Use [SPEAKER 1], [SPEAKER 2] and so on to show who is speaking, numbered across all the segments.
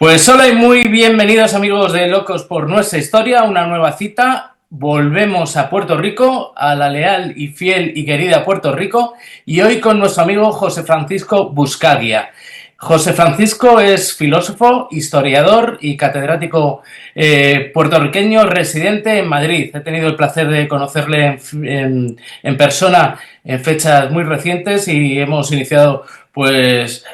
[SPEAKER 1] Pues hola y muy bienvenidos amigos de Locos por Nuestra Historia, una nueva cita. Volvemos a Puerto Rico, a la leal y fiel y querida Puerto Rico, y hoy con nuestro amigo José Francisco Buscaglia. José Francisco es filósofo, historiador y catedrático puertorriqueño residente en Madrid. He tenido el placer de conocerle en persona en fechas muy recientes y hemos iniciado pues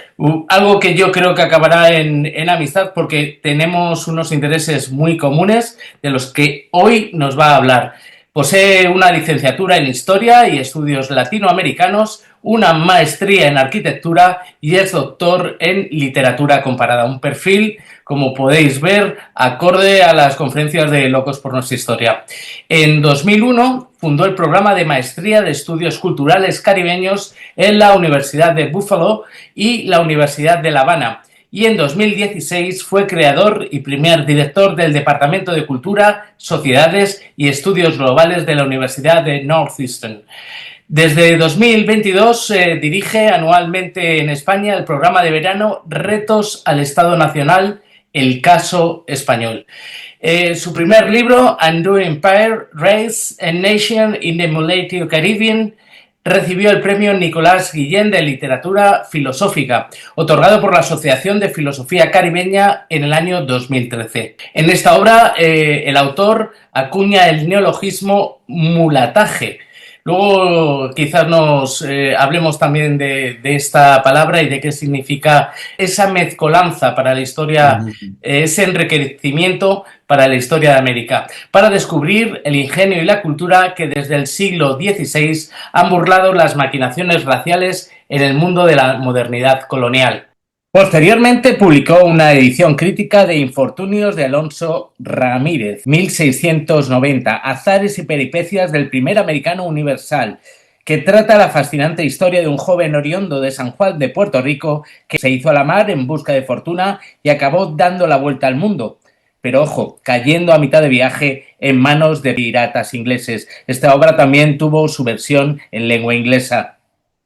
[SPEAKER 1] algo que yo creo que acabará en amistad porque tenemos unos intereses muy comunes de los que hoy nos va a hablar. Posee una licenciatura en Historia y Estudios Latinoamericanos, una maestría en Arquitectura y es doctor en Literatura Comparada. Un perfil, como podéis ver, acorde a las conferencias de Locos por Nuestra Historia. En 2001 fundó el programa de Maestría de Estudios Culturales Caribeños en la Universidad de Buffalo y la Universidad de La Habana. Y en 2016 fue creador y primer director del Departamento de Cultura, Sociedades y Estudios Globales de la Universidad de Northeastern. Desde 2022 dirige anualmente en España el programa de verano Retos al Estado Nacional, El Caso Español. Su primer libro, Undo Empire, Race and Nation in the Emulative Caribbean, recibió el premio Nicolás Guillén de Literatura Filosófica, otorgado por la Asociación de Filosofía Caribeña en el año 2013. En esta obra, el autor acuña el neologismo mulataje. Luego quizás nos hablemos también de esta palabra y de qué significa esa mezcolanza para la historia, ese enriquecimiento para la historia de América, para descubrir el ingenio y la cultura que desde el siglo XVI han burlado las maquinaciones raciales en el mundo de la modernidad colonial. Posteriormente publicó una edición crítica de Infortunios de Alonso Ramírez, 1690, Azares y peripecias del primer americano universal, que trata la fascinante historia de un joven oriundo de San Juan de Puerto Rico que se hizo a la mar en busca de fortuna y acabó dando la vuelta al mundo. Pero ojo, cayendo a mitad de viaje en manos de piratas ingleses. Esta obra también tuvo su versión en lengua inglesa.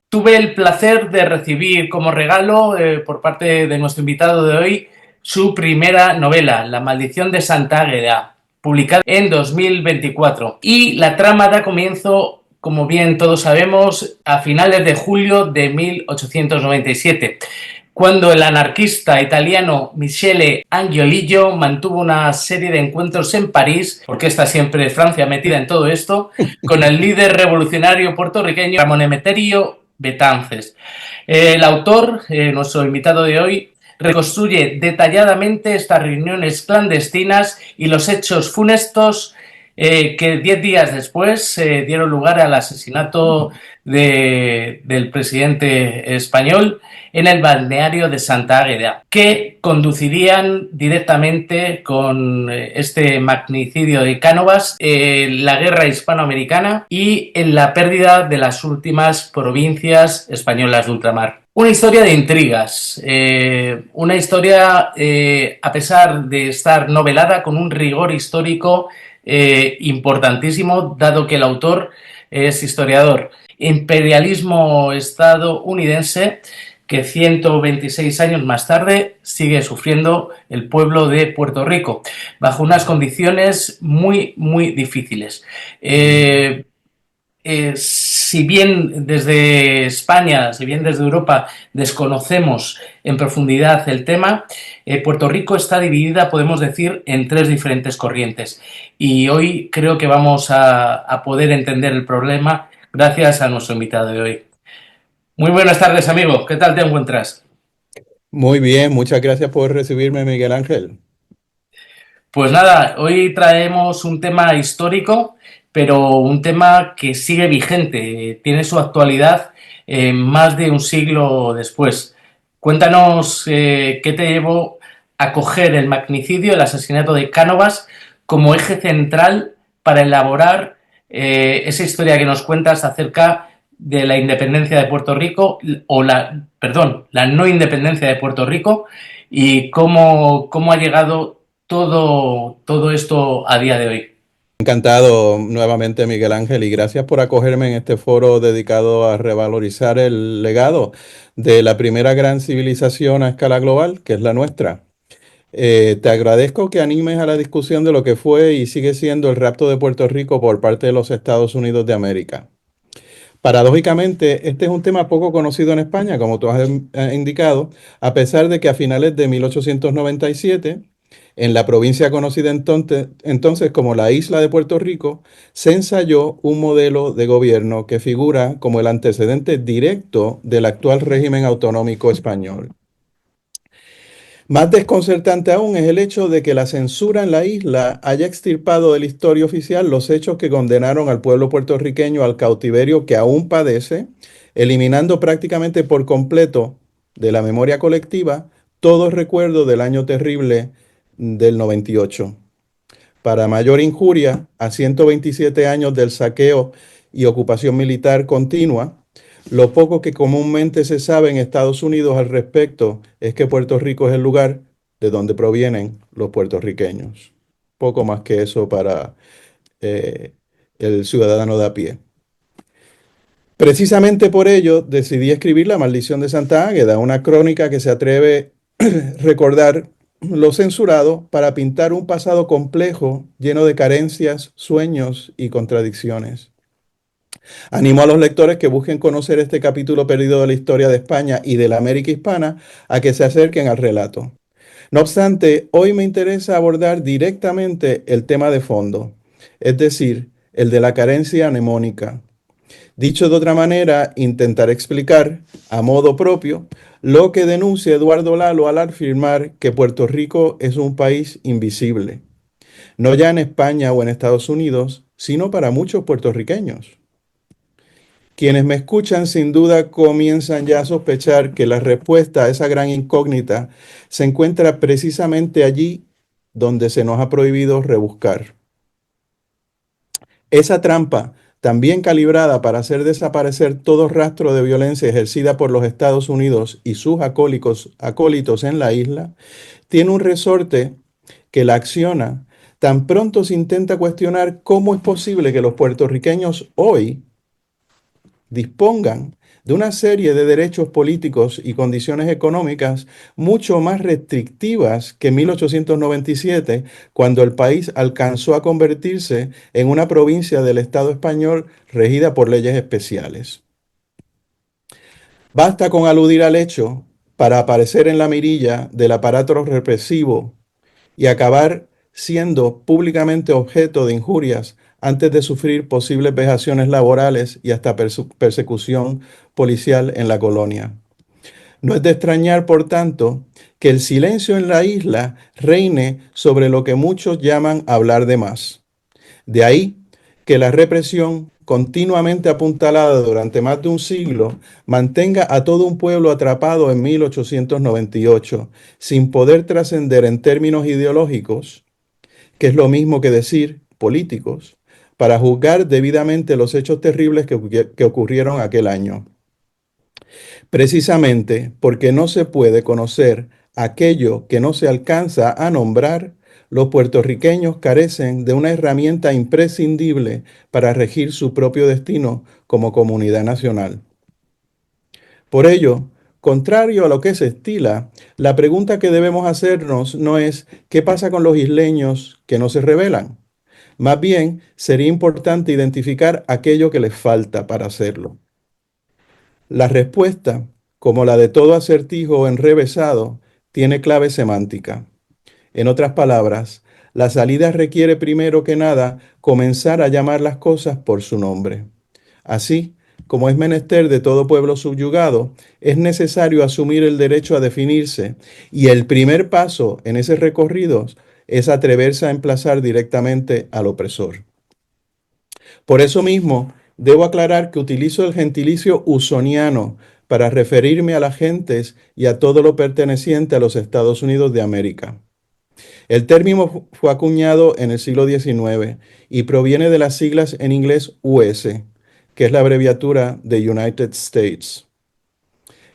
[SPEAKER 1] Tuve el placer de recibir como regalo por parte de nuestro invitado de hoy su primera novela, La maldición de Santa Águeda, publicada en 2024. Y la trama da comienzo, como bien todos sabemos, a finales de julio de 1897, cuando el anarquista italiano Michele Angiolillo mantuvo una serie de encuentros en París, porque está siempre Francia metida en todo esto, con el líder revolucionario puertorriqueño Ramón Emeterio Betances. El autor, nuestro invitado de hoy, reconstruye detalladamente estas reuniones clandestinas y los hechos funestos que 10 días después dieron lugar al asesinato del presidente español en el balneario de Santa Águeda, que conducirían directamente con este magnicidio de Cánovas la guerra hispanoamericana y en la pérdida de las últimas provincias españolas de ultramar. Una historia de intrigas, una historia, a pesar de estar novelada, con un rigor histórico importantísimo, dado que el autor es historiador. Imperialismo estadounidense que 126 años más tarde sigue sufriendo el pueblo de Puerto Rico, bajo unas condiciones muy, muy difíciles. Si bien desde España, si bien desde Europa desconocemos en profundidad el tema, Puerto Rico está dividida, podemos decir, en tres diferentes corrientes. Y hoy creo que vamos a poder entender el problema gracias a nuestro invitado de hoy. Muy buenas tardes, amigo. ¿Qué tal te encuentras?
[SPEAKER 2] Muy bien, muchas gracias por recibirme, Miguel Ángel.
[SPEAKER 1] Pues nada, hoy traemos un tema histórico, pero un tema que sigue vigente, tiene su actualidad más de un siglo después. Cuéntanos qué te llevó a coger el magnicidio, el asesinato de Cánovas, como eje central para elaborar esa historia que nos cuentas acerca de la independencia de Puerto Rico, la no independencia de Puerto Rico, y cómo ha llegado todo esto a día de hoy.
[SPEAKER 2] Encantado nuevamente, Miguel Ángel, y gracias por acogerme en este foro dedicado a revalorizar el legado de la primera gran civilización a escala global, que es la nuestra. Te agradezco que animes a la discusión de lo que fue y sigue siendo el rapto de Puerto Rico por parte de los Estados Unidos de América. Paradójicamente, este es un tema poco conocido en España, como tú has indicado, a pesar de que a finales de 1897, en la provincia conocida entonces como la isla de Puerto Rico, se ensayó un modelo de gobierno que figura como el antecedente directo del actual régimen autonómico español. Más desconcertante aún es el hecho de que la censura en la isla haya extirpado de la historia oficial los hechos que condenaron al pueblo puertorriqueño al cautiverio que aún padece, eliminando prácticamente por completo de la memoria colectiva todo recuerdo del año terrible del 98. Para mayor injuria, a 127 años del saqueo y ocupación militar continua, lo poco que comúnmente se sabe en Estados Unidos al respecto es que Puerto Rico es el lugar de donde provienen los puertorriqueños. Poco más que eso para eh, el ciudadano de a pie. Precisamente por ello decidí escribir La Maldición de Santa Águeda, una crónica que se atreve a recordar lo censurado para pintar un pasado complejo, lleno de carencias, sueños y contradicciones. Animo a los lectores que busquen conocer este capítulo perdido de la historia de España y de la América hispana a que se acerquen al relato. No obstante, hoy me interesa abordar directamente el tema de fondo, es decir, el de la carencia mnemónica. Dicho de otra manera, intentaré explicar, a modo propio, lo que denuncia Eduardo Lalo al afirmar que Puerto Rico es un país invisible, no ya en España o en Estados Unidos, sino para muchos puertorriqueños. Quienes me escuchan sin duda comienzan ya a sospechar que la respuesta a esa gran incógnita se encuentra precisamente allí donde se nos ha prohibido rebuscar. Esa trampa, también calibrada para hacer desaparecer todo rastro de violencia ejercida por los Estados Unidos y sus acólitos en la isla, tiene un resorte que la acciona tan pronto se intenta cuestionar cómo es posible que los puertorriqueños hoy dispongan de una serie de derechos políticos y condiciones económicas mucho más restrictivas que en 1897, cuando el país alcanzó a convertirse en una provincia del Estado español regida por leyes especiales. Basta con aludir al hecho para aparecer en la mirilla del aparato represivo y acabar siendo públicamente objeto de injurias antes de sufrir posibles vejaciones laborales y hasta persecución policial en la colonia. No es de extrañar, por tanto, que el silencio en la isla reine sobre lo que muchos llaman hablar de más. De ahí que la represión, continuamente apuntalada durante más de un siglo, mantenga a todo un pueblo atrapado en 1898, sin poder trascender en términos ideológicos, que es lo mismo que decir políticos, para juzgar debidamente los hechos terribles que ocurrieron aquel año. Precisamente porque no se puede conocer aquello que no se alcanza a nombrar, los puertorriqueños carecen de una herramienta imprescindible para regir su propio destino como comunidad nacional. Por ello, contrario a lo que se estila, la pregunta que debemos hacernos no es ¿qué pasa con los isleños que no se rebelan? Más bien, sería importante identificar aquello que les falta para hacerlo. La respuesta, como la de todo acertijo enrevesado, tiene clave semántica. En otras palabras, la salida requiere primero que nada comenzar a llamar las cosas por su nombre. Así, como es menester de todo pueblo subyugado, es necesario asumir el derecho a definirse, y el primer paso en ese recorrido es atreverse a emplazar directamente al opresor. Por eso mismo, debo aclarar que utilizo el gentilicio usoniano para referirme a las gentes y a todo lo perteneciente a los Estados Unidos de América. El término fue acuñado en el siglo XIX y proviene de las siglas en inglés US, que es la abreviatura de United States.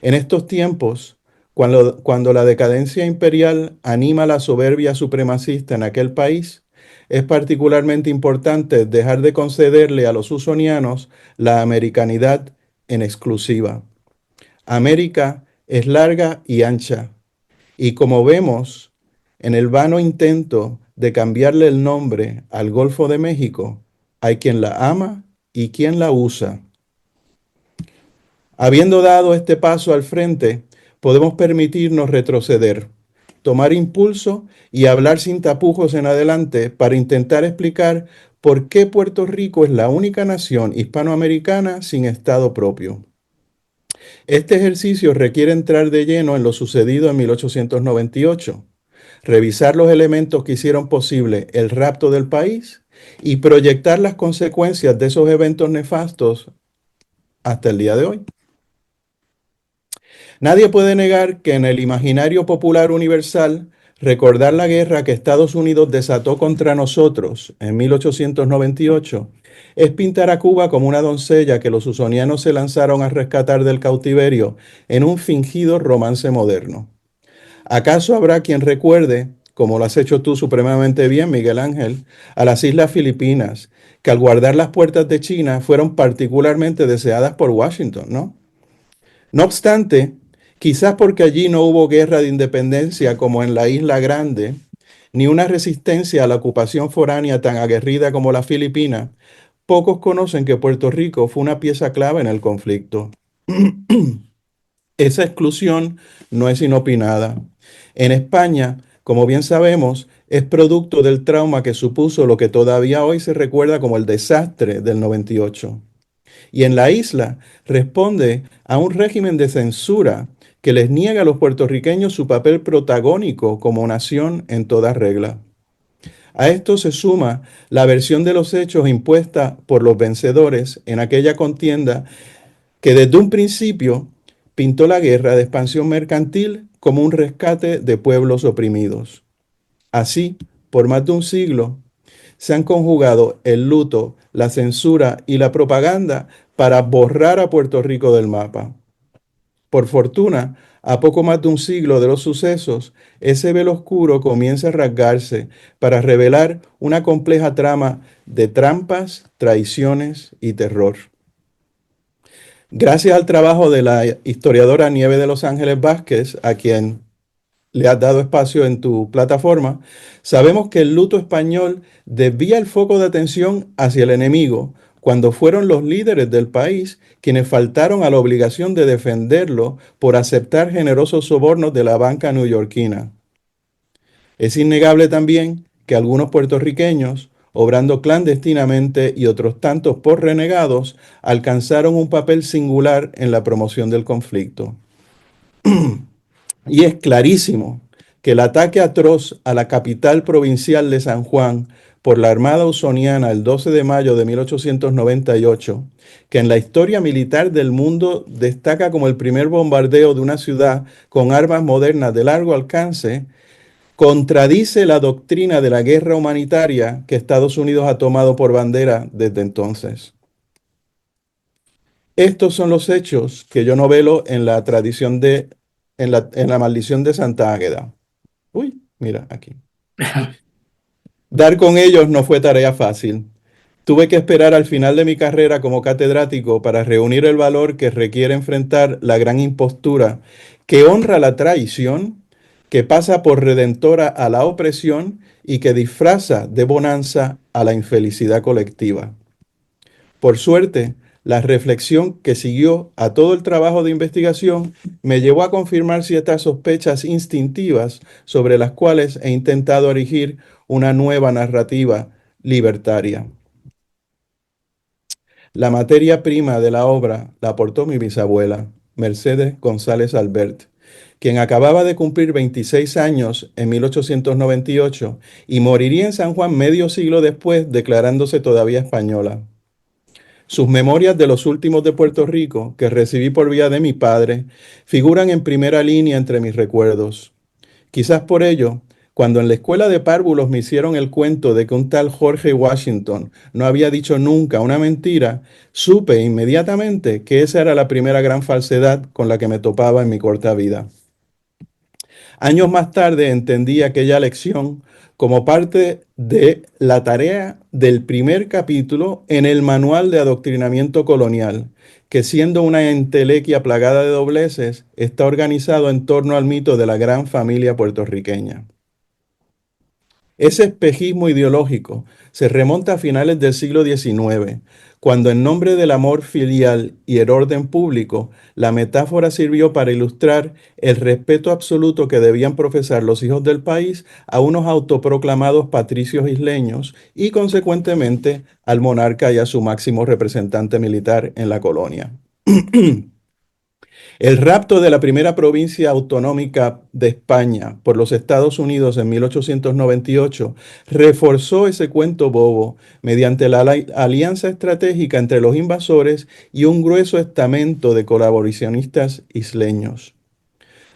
[SPEAKER 2] En estos tiempos, cuando la decadencia imperial anima la soberbia supremacista en aquel país, es particularmente importante dejar de concederle a los usonianos la americanidad en exclusiva. América es larga y ancha, y como vemos, En el vano intento de cambiarle el nombre al Golfo de México, hay quien la ama y quien la usa. Habiendo dado este paso al frente, podemos permitirnos retroceder, tomar impulso y hablar sin tapujos en adelante para intentar explicar por qué Puerto Rico es la única nación hispanoamericana sin Estado propio. Este ejercicio requiere entrar de lleno en lo sucedido en 1898, revisar los elementos que hicieron posible el rapto del país y proyectar las consecuencias de esos eventos nefastos hasta el día de hoy. Nadie puede negar que en el imaginario popular universal, recordar la guerra que Estados Unidos desató contra nosotros en 1898 es pintar a Cuba como una doncella que los usonianos se lanzaron a rescatar del cautiverio en un fingido romance moderno. ¿Acaso habrá quien recuerde, como lo has hecho tú supremamente bien, Miguel Ángel, a las Islas Filipinas, que al guardar las puertas de China fueron particularmente deseadas por Washington, ¿no? No obstante, quizás porque allí no hubo guerra de independencia como en la Isla Grande, ni una resistencia a la ocupación foránea tan aguerrida como la Filipina, pocos conocen que Puerto Rico fue una pieza clave en el conflicto. Esa exclusión no es inopinada. En España, como bien sabemos, es producto del trauma que supuso lo que todavía hoy se recuerda como el desastre del 98. Y en la isla responde a un régimen de censura que les niega a los puertorriqueños su papel protagónico como nación en toda regla. A esto se suma la versión de los hechos impuesta por los vencedores en aquella contienda que desde un principio pintó la guerra de expansión mercantil como un rescate de pueblos oprimidos. Así, por más de un siglo, se han conjugado el luto, la censura y la propaganda para borrar a Puerto Rico del mapa. Por fortuna, a poco más de un siglo de los sucesos, ese velo oscuro comienza a rasgarse para revelar una compleja trama de trampas, traiciones y terror. Gracias al trabajo de la historiadora Nieve de Los Ángeles Vázquez, a quien le has dado espacio en tu plataforma, sabemos que el luto español desvía el foco de atención hacia el enemigo cuando fueron los líderes del país quienes faltaron a la obligación de defenderlo por aceptar generosos sobornos de la banca neoyorquina. Es innegable también que algunos puertorriqueños, obrando clandestinamente y otros tantos por renegados, alcanzaron un papel singular en la promoción del conflicto. Y es clarísimo que el ataque atroz a la capital provincial de San Juan por la Armada Usoniana el 12 de mayo de 1898, que en la historia militar del mundo destaca como el primer bombardeo de una ciudad con armas modernas de largo alcance, contradice la doctrina de la guerra humanitaria que Estados Unidos ha tomado por bandera desde entonces. Estos son los hechos que yo novelo en la tradición en la maldición de Santa Águeda. Uy, mira aquí. Dar con ellos no fue tarea fácil. Tuve que esperar al final de mi carrera como catedrático para reunir el valor que requiere enfrentar la gran impostura que honra la traición, que pasa por redentora a la opresión y que disfraza de bonanza a la infelicidad colectiva. Por suerte, la reflexión que siguió a todo el trabajo de investigación me llevó a confirmar ciertas sospechas instintivas sobre las cuales he intentado erigir una nueva narrativa libertaria. La materia prima de la obra la aportó mi bisabuela, Mercedes González Albert, quien acababa de cumplir 26 años en 1898 y moriría en San Juan medio siglo después, declarándose todavía española. Sus memorias de los últimos de Puerto Rico, que recibí por vía de mi padre, figuran en primera línea entre mis recuerdos. Quizás por ello, cuando en la escuela de párvulos me hicieron el cuento de que un tal Jorge Washington no había dicho nunca una mentira, supe inmediatamente que esa era la primera gran falsedad con la que me topaba en mi corta vida. Años más tarde entendí aquella lección como parte de la tarea del primer capítulo en el Manual de Adoctrinamiento Colonial, que siendo una entelequia plagada de dobleces, está organizado en torno al mito de la gran familia puertorriqueña. Ese espejismo ideológico se remonta a finales del siglo XIX, cuando en nombre del amor filial y el orden público, la metáfora sirvió para ilustrar el respeto absoluto que debían profesar los hijos del país a unos autoproclamados patricios isleños y, consecuentemente, al monarca y a su máximo representante militar en la colonia. El rapto de la primera provincia autonómica de España por los Estados Unidos en 1898 reforzó ese cuento bobo mediante la alianza estratégica entre los invasores y un grueso estamento de colaboracionistas isleños.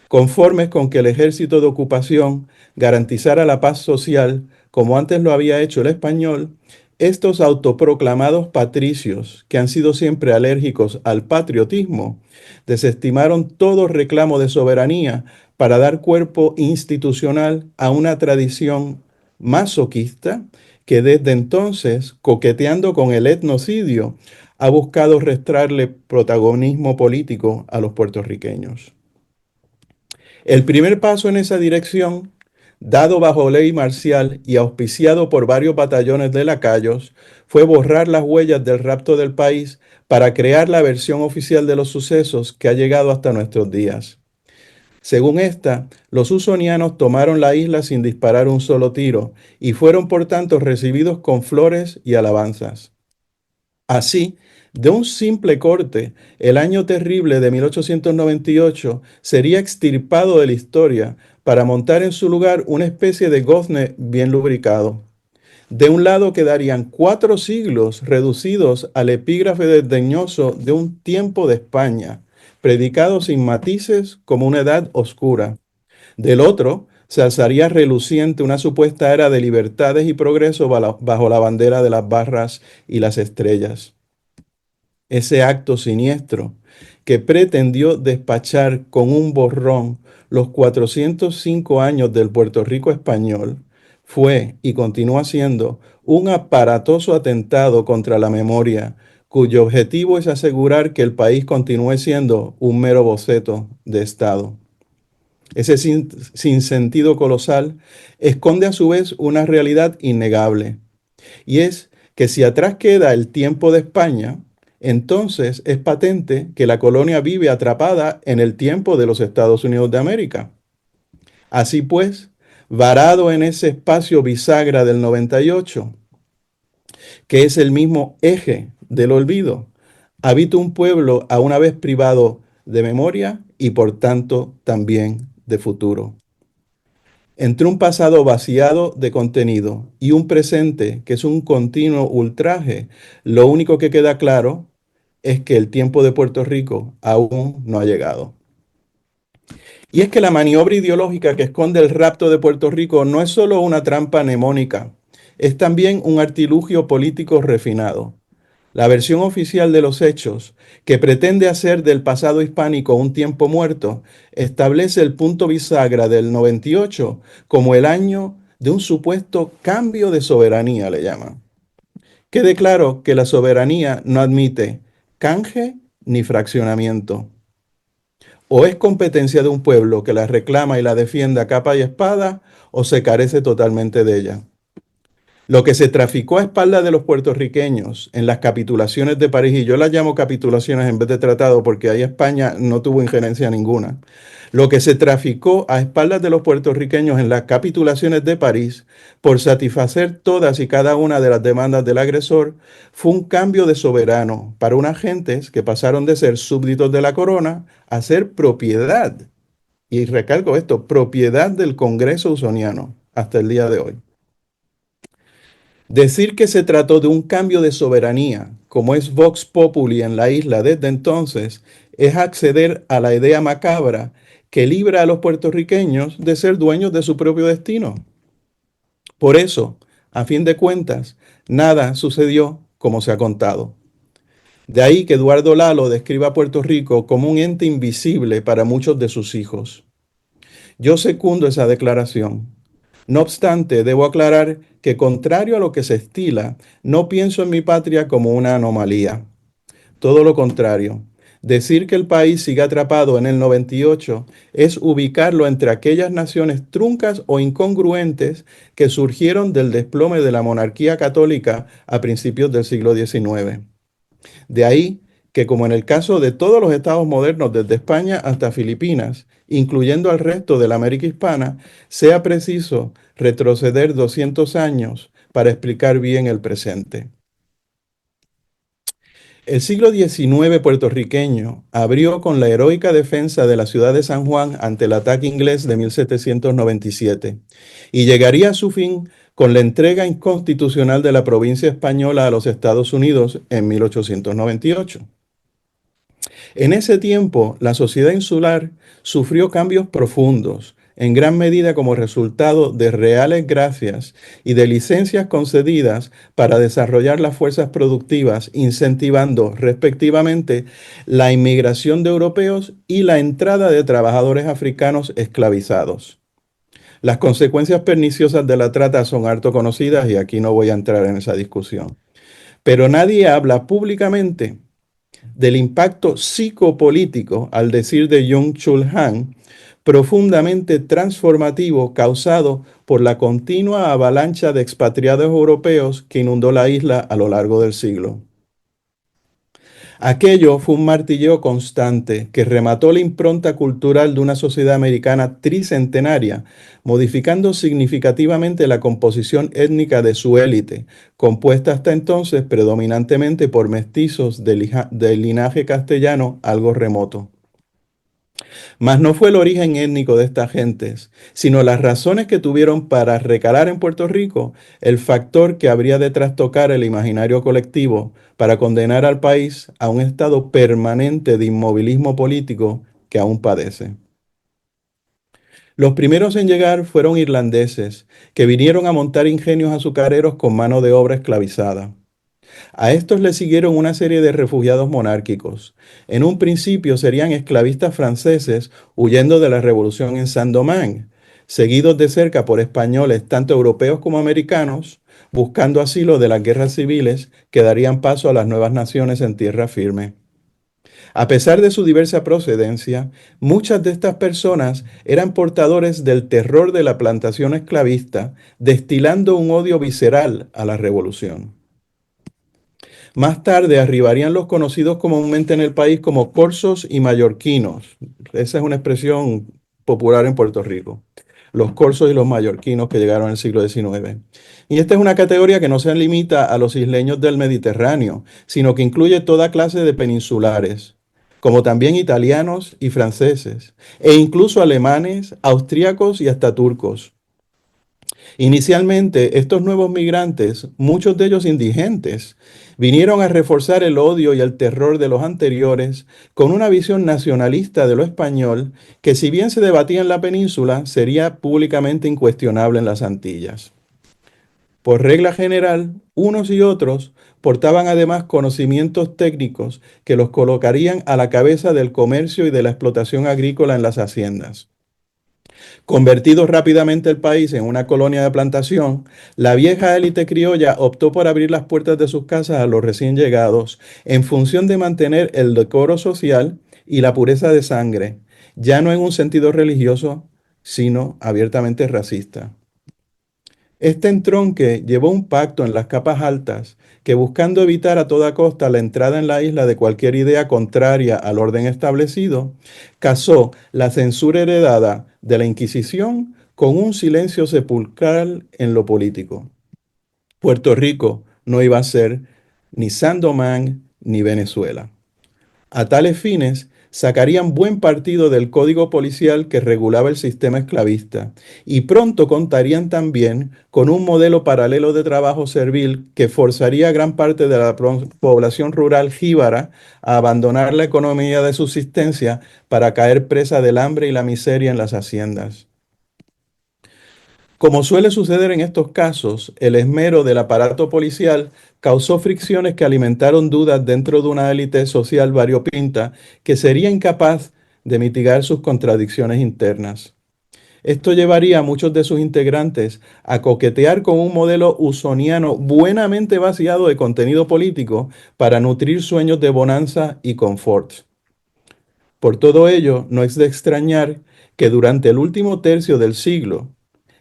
[SPEAKER 2] Conformes con que el ejército de ocupación garantizara la paz social, como antes lo había hecho el español, estos autoproclamados patricios, que han sido siempre alérgicos al patriotismo, desestimaron todo reclamo de soberanía para dar cuerpo institucional a una tradición masoquista que desde entonces, coqueteando con el etnocidio, ha buscado restarle protagonismo político a los puertorriqueños. El primer paso en esa dirección, dado bajo ley marcial y auspiciado por varios batallones de lacayos, fue borrar las huellas del rapto del país para crear la versión oficial de los sucesos que ha llegado hasta nuestros días. Según esta, los usonianos tomaron la isla sin disparar un solo tiro y fueron por tanto recibidos con flores y alabanzas. Así, de un simple corte, el año terrible de 1898 sería extirpado de la historia para montar en su lugar una especie de gozne bien lubricado. De un lado quedarían 4 siglos reducidos al epígrafe desdeñoso de un tiempo de España, predicado sin matices como una edad oscura. Del otro se alzaría reluciente una supuesta era de libertades y progreso bajo la bandera de las barras y las estrellas. Ese acto siniestro que pretendió despachar con un borrón los 405 años del Puerto Rico español, fue y continúa siendo un aparatoso atentado contra la memoria, cuyo objetivo es asegurar que el país continúe siendo un mero boceto de Estado. Ese sinsentido colosal esconde a su vez una realidad innegable, y es que si atrás queda el tiempo de España, entonces es patente que la colonia vive atrapada en el tiempo de los Estados Unidos de América. Así pues, varado en ese espacio bisagra del 98, que es el mismo eje del olvido, habita un pueblo a una vez privado de memoria y por tanto también de futuro. Entre un pasado vaciado de contenido y un presente que es un continuo ultraje, lo único que queda claro es que el tiempo de Puerto Rico aún no ha llegado. Y es que la maniobra ideológica que esconde el rapto de Puerto Rico no es solo una trampa mnemónica, es también un artilugio político refinado. La versión oficial de los hechos, que pretende hacer del pasado hispánico un tiempo muerto, establece el punto bisagra del 98 como el año de un supuesto cambio de soberanía, le llaman. Quede claro que la soberanía no admite canje ni fraccionamiento. O es competencia de un pueblo que la reclama y la defiende a capa y espada, o se carece totalmente de ella. Lo que se traficó a espaldas de los puertorriqueños en las capitulaciones de París, y yo las llamo capitulaciones en vez de tratado porque ahí España no tuvo injerencia ninguna. Lo que se traficó a espaldas de los puertorriqueños en las capitulaciones de París por satisfacer todas y cada una de las demandas del agresor fue un cambio de soberano para unas gentes que pasaron de ser súbditos de la corona a ser propiedad, y recalco esto, propiedad del Congreso usoniano hasta el día de hoy. Decir que se trató de un cambio de soberanía, como es Vox Populi en la isla desde entonces, es acceder a la idea macabra que libra a los puertorriqueños de ser dueños de su propio destino. Por eso, a fin de cuentas, nada sucedió como se ha contado. De ahí que Eduardo Lalo describa a Puerto Rico como un ente invisible para muchos de sus hijos. Yo secundo esa declaración. No obstante, debo aclarar que, contrario a lo que se estila, no pienso en mi patria como una anomalía. Todo lo contrario. Decir que el país sigue atrapado en el 98 es ubicarlo entre aquellas naciones truncas o incongruentes que surgieron del desplome de la monarquía católica a principios del siglo XIX. De ahí que, como en el caso de todos los estados modernos desde España hasta Filipinas, incluyendo al resto de la América hispana, sea preciso retroceder 200 años para explicar bien el presente. El siglo XIX puertorriqueño abrió con la heroica defensa de la ciudad de San Juan ante el ataque inglés de 1797 y llegaría a su fin con la entrega inconstitucional de la provincia española a los Estados Unidos en 1898. En ese tiempo, la sociedad insular sufrió cambios profundos, en gran medida como resultado de reales gracias y de licencias concedidas para desarrollar las fuerzas productivas, incentivando respectivamente la inmigración de europeos y la entrada de trabajadores africanos esclavizados. Las consecuencias perniciosas de la trata son harto conocidas y aquí no voy a entrar en esa discusión. Pero nadie habla públicamente del impacto psicopolítico, al decir de Byung-Chul Han, profundamente transformativo causado por la continua avalancha de expatriados europeos que inundó la isla a lo largo del siglo. Aquello fue un martilleo constante que remató la impronta cultural de una sociedad americana tricentenaria, modificando significativamente la composición étnica de su élite, compuesta hasta entonces predominantemente por mestizos de linaje castellano algo remoto. Mas no fue el origen étnico de estas gentes, sino las razones que tuvieron para recalar en Puerto Rico el factor que habría de trastocar el imaginario colectivo para condenar al país a un estado permanente de inmovilismo político que aún padece. Los primeros en llegar fueron irlandeses, que vinieron a montar ingenios azucareros con mano de obra esclavizada. A estos le siguieron una serie de refugiados monárquicos. En un principio serían esclavistas franceses huyendo de la revolución en Saint-Domingue, seguidos de cerca por españoles tanto europeos como americanos, buscando asilo de las guerras civiles que darían paso a las nuevas naciones en tierra firme. A pesar de su diversa procedencia, muchas de estas personas eran portadores del terror de la plantación esclavista, destilando un odio visceral a la revolución. Más tarde arribarían los conocidos comúnmente en el país como corsos y mallorquinos. Esa es una expresión popular en Puerto Rico. Los corsos y los mallorquinos que llegaron en el siglo XIX. Y esta es una categoría que no se limita a los isleños del Mediterráneo, sino que incluye toda clase de peninsulares, como también italianos y franceses, e incluso alemanes, austríacos y hasta turcos. Inicialmente, estos nuevos migrantes, muchos de ellos indigentes, vinieron a reforzar el odio y el terror de los anteriores con una visión nacionalista de lo español que, si bien se debatía en la península, sería públicamente incuestionable en las Antillas. Por regla general, unos y otros portaban además conocimientos técnicos que los colocarían a la cabeza del comercio y de la explotación agrícola en las haciendas. Convertido rápidamente el país en una colonia de plantación, la vieja élite criolla optó por abrir las puertas de sus casas a los recién llegados en función de mantener el decoro social y la pureza de sangre, ya no en un sentido religioso, sino abiertamente racista. Este entronque llevó un pacto en las capas altas que, buscando evitar a toda costa la entrada en la isla de cualquier idea contraria al orden establecido, casó la censura heredada de la Inquisición con un silencio sepulcral en lo político. Puerto Rico no iba a ser ni Saint-Domingue ni Venezuela. A tales fines, sacarían buen partido del código policial que regulaba el sistema esclavista y pronto contarían también con un modelo paralelo de trabajo servil que forzaría a gran parte de la población rural jíbara a abandonar la economía de subsistencia para caer presa del hambre y la miseria en las haciendas. Como suele suceder en estos casos, el esmero del aparato policial causó fricciones que alimentaron dudas dentro de una élite social variopinta que sería incapaz de mitigar sus contradicciones internas. Esto llevaría a muchos de sus integrantes a coquetear con un modelo usoniano buenamente vaciado de contenido político para nutrir sueños de bonanza y confort. Por todo ello, no es de extrañar que durante el último tercio del siglo,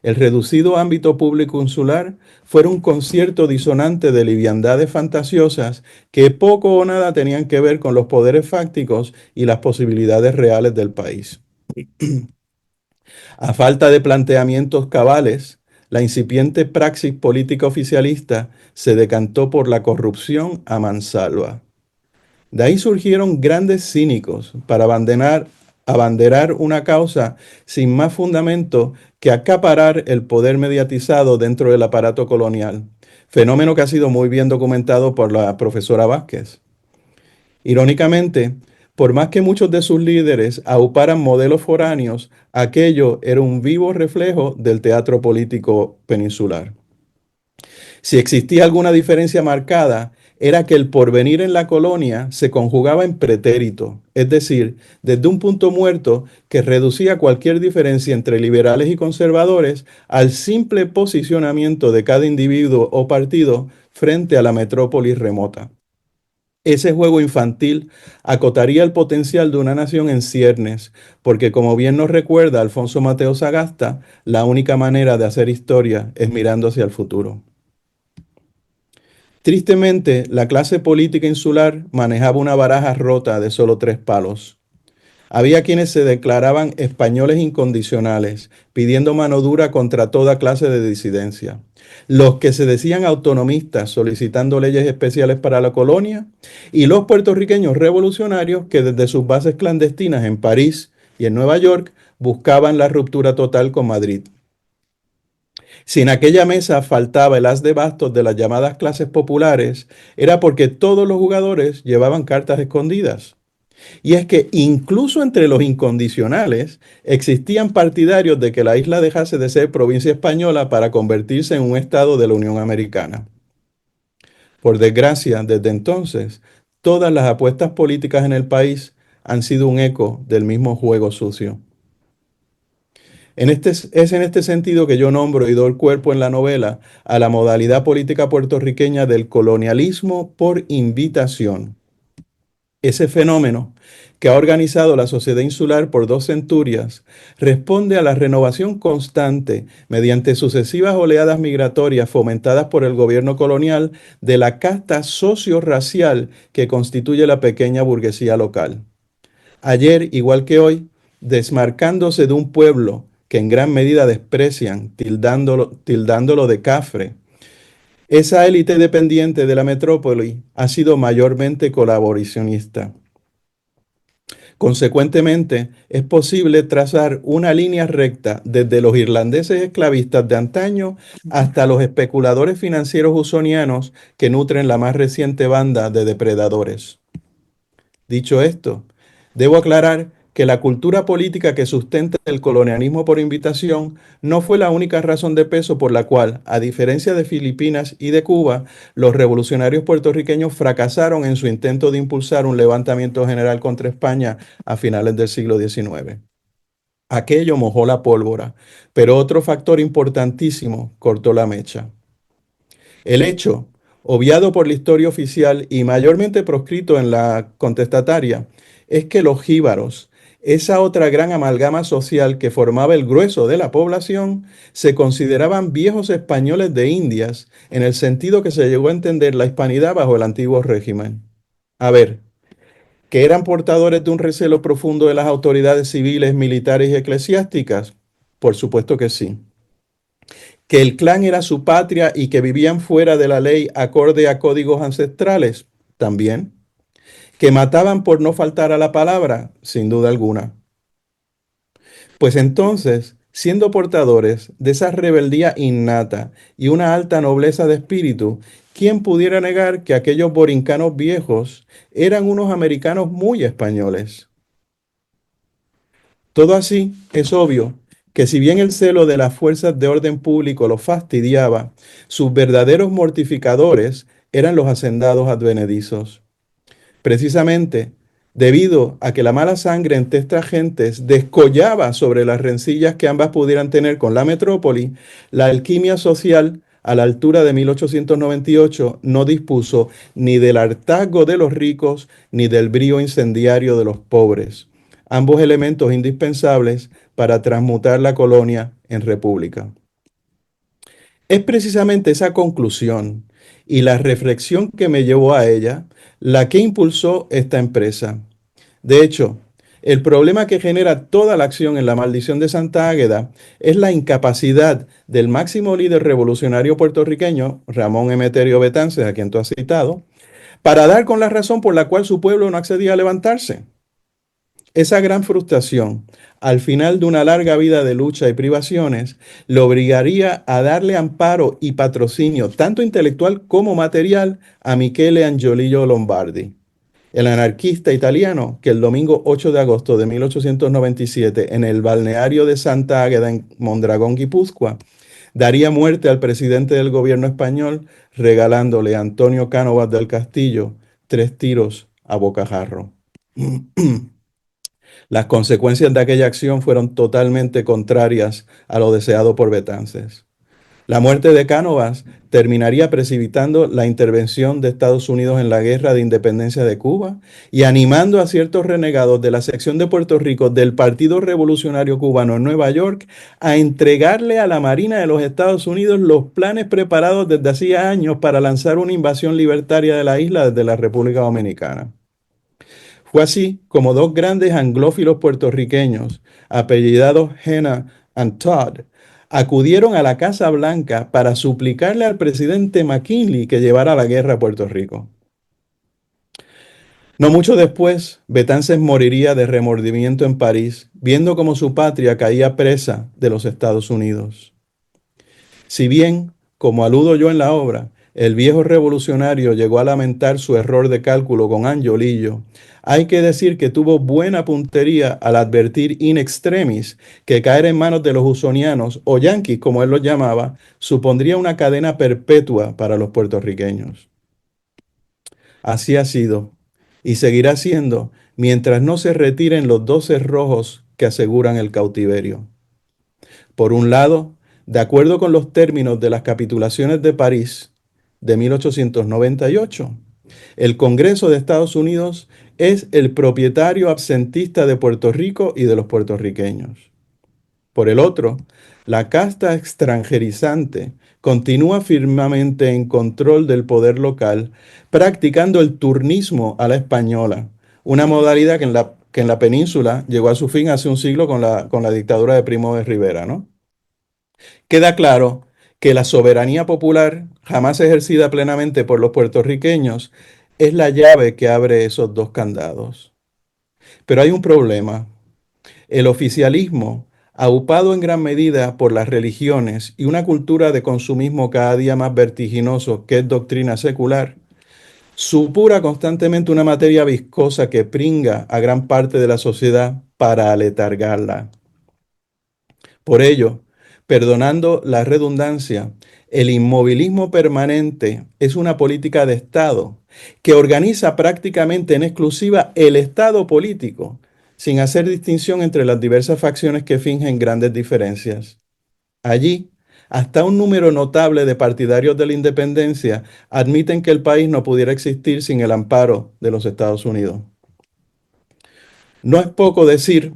[SPEAKER 2] el reducido ámbito público insular fuera un concierto disonante de liviandades fantasiosas que poco o nada tenían que ver con los poderes fácticos y las posibilidades reales del país. A falta de planteamientos cabales, la incipiente praxis política oficialista se decantó por la corrupción a mansalva. De ahí surgieron grandes cínicos para abanderar una causa sin más fundamento que acaparar el poder mediatizado dentro del aparato colonial, fenómeno que ha sido muy bien documentado por la profesora Vázquez. Irónicamente, por más que muchos de sus líderes auparan modelos foráneos, aquello era un vivo reflejo del teatro político peninsular. Si existía alguna diferencia marcada, era que el porvenir en la colonia se conjugaba en pretérito, es decir, desde un punto muerto que reducía cualquier diferencia entre liberales y conservadores al simple posicionamiento de cada individuo o partido frente a la metrópolis remota. Ese juego infantil acotaría el potencial de una nación en ciernes, porque como bien nos recuerda Alfonso Mateo Sagasta, la única manera de hacer historia es mirando hacia el futuro. Tristemente, la clase política insular manejaba una baraja rota de solo 3 palos. Había quienes se declaraban españoles incondicionales, pidiendo mano dura contra toda clase de disidencia. Los que se decían autonomistas, solicitando leyes especiales para la colonia, y los puertorriqueños revolucionarios que desde sus bases clandestinas en París y en Nueva York buscaban la ruptura total con Madrid. Si en aquella mesa faltaba el as de bastos de las llamadas clases populares, era porque todos los jugadores llevaban cartas escondidas. Y es que incluso entre los incondicionales existían partidarios de que la isla dejase de ser provincia española para convertirse en un estado de la Unión Americana. Por desgracia, desde entonces, todas las apuestas políticas en el país han sido un eco del mismo juego sucio. Es en este sentido que yo nombro y doy cuerpo en la novela a la modalidad política puertorriqueña del colonialismo por invitación. Ese fenómeno que ha organizado la sociedad insular por 2 centurias responde a la renovación constante mediante sucesivas oleadas migratorias fomentadas por el gobierno colonial de la casta socio-racial que constituye la pequeña burguesía local. Ayer, igual que hoy, desmarcándose de un pueblo que en gran medida desprecian, tildándolo de cafre, esa élite dependiente de la metrópoli ha sido mayormente colaboracionista. Consecuentemente, es posible trazar una línea recta desde los irlandeses esclavistas de antaño hasta los especuladores financieros usonianos que nutren la más reciente banda de depredadores. Dicho esto, debo aclarar que la cultura política que sustenta el colonialismo por invitación no fue la única razón de peso por la cual, a diferencia de Filipinas y de Cuba, los revolucionarios puertorriqueños fracasaron en su intento de impulsar un levantamiento general contra España a finales del siglo XIX. Aquello mojó la pólvora, pero otro factor importantísimo cortó la mecha. El hecho, obviado por la historia oficial y mayormente proscrito en la contestataria, es que los jíbaros, esa otra gran amalgama social que formaba el grueso de la población, se consideraban viejos españoles de Indias en el sentido que se llegó a entender la hispanidad bajo el antiguo régimen. A ver, ¿que eran portadores de un recelo profundo de las autoridades civiles, militares y eclesiásticas? Por supuesto que sí. ¿Que el clan era su patria y que vivían fuera de la ley acorde a códigos ancestrales? También. ¿Que mataban por no faltar a la palabra? Sin duda alguna. Pues entonces, siendo portadores de esa rebeldía innata y una alta nobleza de espíritu, ¿quién pudiera negar que aquellos borincanos viejos eran unos americanos muy españoles? Todo así es obvio que si bien el celo de las fuerzas de orden público los fastidiaba, sus verdaderos mortificadores eran los hacendados advenedizos. Precisamente debido a que la mala sangre entre estas gentes descollaba sobre las rencillas que ambas pudieran tener con la metrópoli, la alquimia social a la altura de 1898 no dispuso ni del hartazgo de los ricos ni del brío incendiario de los pobres. ambos elementos indispensables para transmutar la colonia en república. Es precisamente esa conclusión y la reflexión que me llevó a ella la que impulsó esta empresa. De hecho, el problema que genera toda la acción en la maldición de Santa Águeda es la incapacidad del máximo líder revolucionario puertorriqueño, Ramón Emeterio Betances, a quien tú has citado, para dar con la razón por la cual su pueblo no accedía a levantarse. Esa gran frustración, al final de una larga vida de lucha y privaciones, le obligaría a darle amparo y patrocinio, tanto intelectual como material, a Michele Angiolillo Lombardi, el anarquista italiano que el domingo 8 de agosto de 1897, en el balneario de Santa Águeda en Mondragón, Guipúzcoa, daría muerte al presidente del gobierno español, regalándole a Antonio Cánovas del Castillo 3 tiros a bocajarro. Las consecuencias de aquella acción fueron totalmente contrarias a lo deseado por Betances. La muerte de Cánovas terminaría precipitando la intervención de Estados Unidos en la Guerra de Independencia de Cuba y animando a ciertos renegados de la sección de Puerto Rico del Partido Revolucionario Cubano en Nueva York a entregarle a la Marina de los Estados Unidos los planes preparados desde hacía años para lanzar una invasión libertaria de la isla desde la República Dominicana. Fue así como dos grandes anglófilos puertorriqueños, apellidados Hannah and Todd, acudieron a la Casa Blanca para suplicarle al presidente McKinley que llevara la guerra a Puerto Rico. No mucho después, Betances moriría de remordimiento en París, viendo cómo su patria caía presa de los Estados Unidos. Si bien, como aludo yo en la obra, el viejo revolucionario llegó a lamentar su error de cálculo con Angiolillo, hay que decir que tuvo buena puntería al advertir in extremis que caer en manos de los usonianos, o yanquis como él los llamaba, supondría una cadena perpetua para los puertorriqueños. Así ha sido, y seguirá siendo, mientras no se retiren los 12 rojos que aseguran el cautiverio. Por un lado, de acuerdo con los términos de las capitulaciones de París de 1898, el Congreso de Estados Unidos es el propietario absentista de Puerto Rico y de los puertorriqueños. Por el otro, la casta extranjerizante continúa firmemente en control del poder local, practicando el turnismo a la española, una modalidad que en la península llegó a su fin hace un siglo con la dictadura de Primo de Rivera, ¿no? Queda claro que la soberanía popular, jamás ejercida plenamente por los puertorriqueños, es la llave que abre esos dos candados. Pero hay un problema. El oficialismo, aupado en gran medida por las religiones y una cultura de consumismo cada día más vertiginoso que es doctrina secular, supura constantemente una materia viscosa que pringa a gran parte de la sociedad para aletargarla. Por ello, perdonando la redundancia, el inmovilismo permanente es una política de Estado que organiza prácticamente en exclusiva el Estado político, sin hacer distinción entre las diversas facciones que fingen grandes diferencias. Allí, hasta un número notable de partidarios de la independencia admiten que el país no pudiera existir sin el amparo de los Estados Unidos. No es poco decir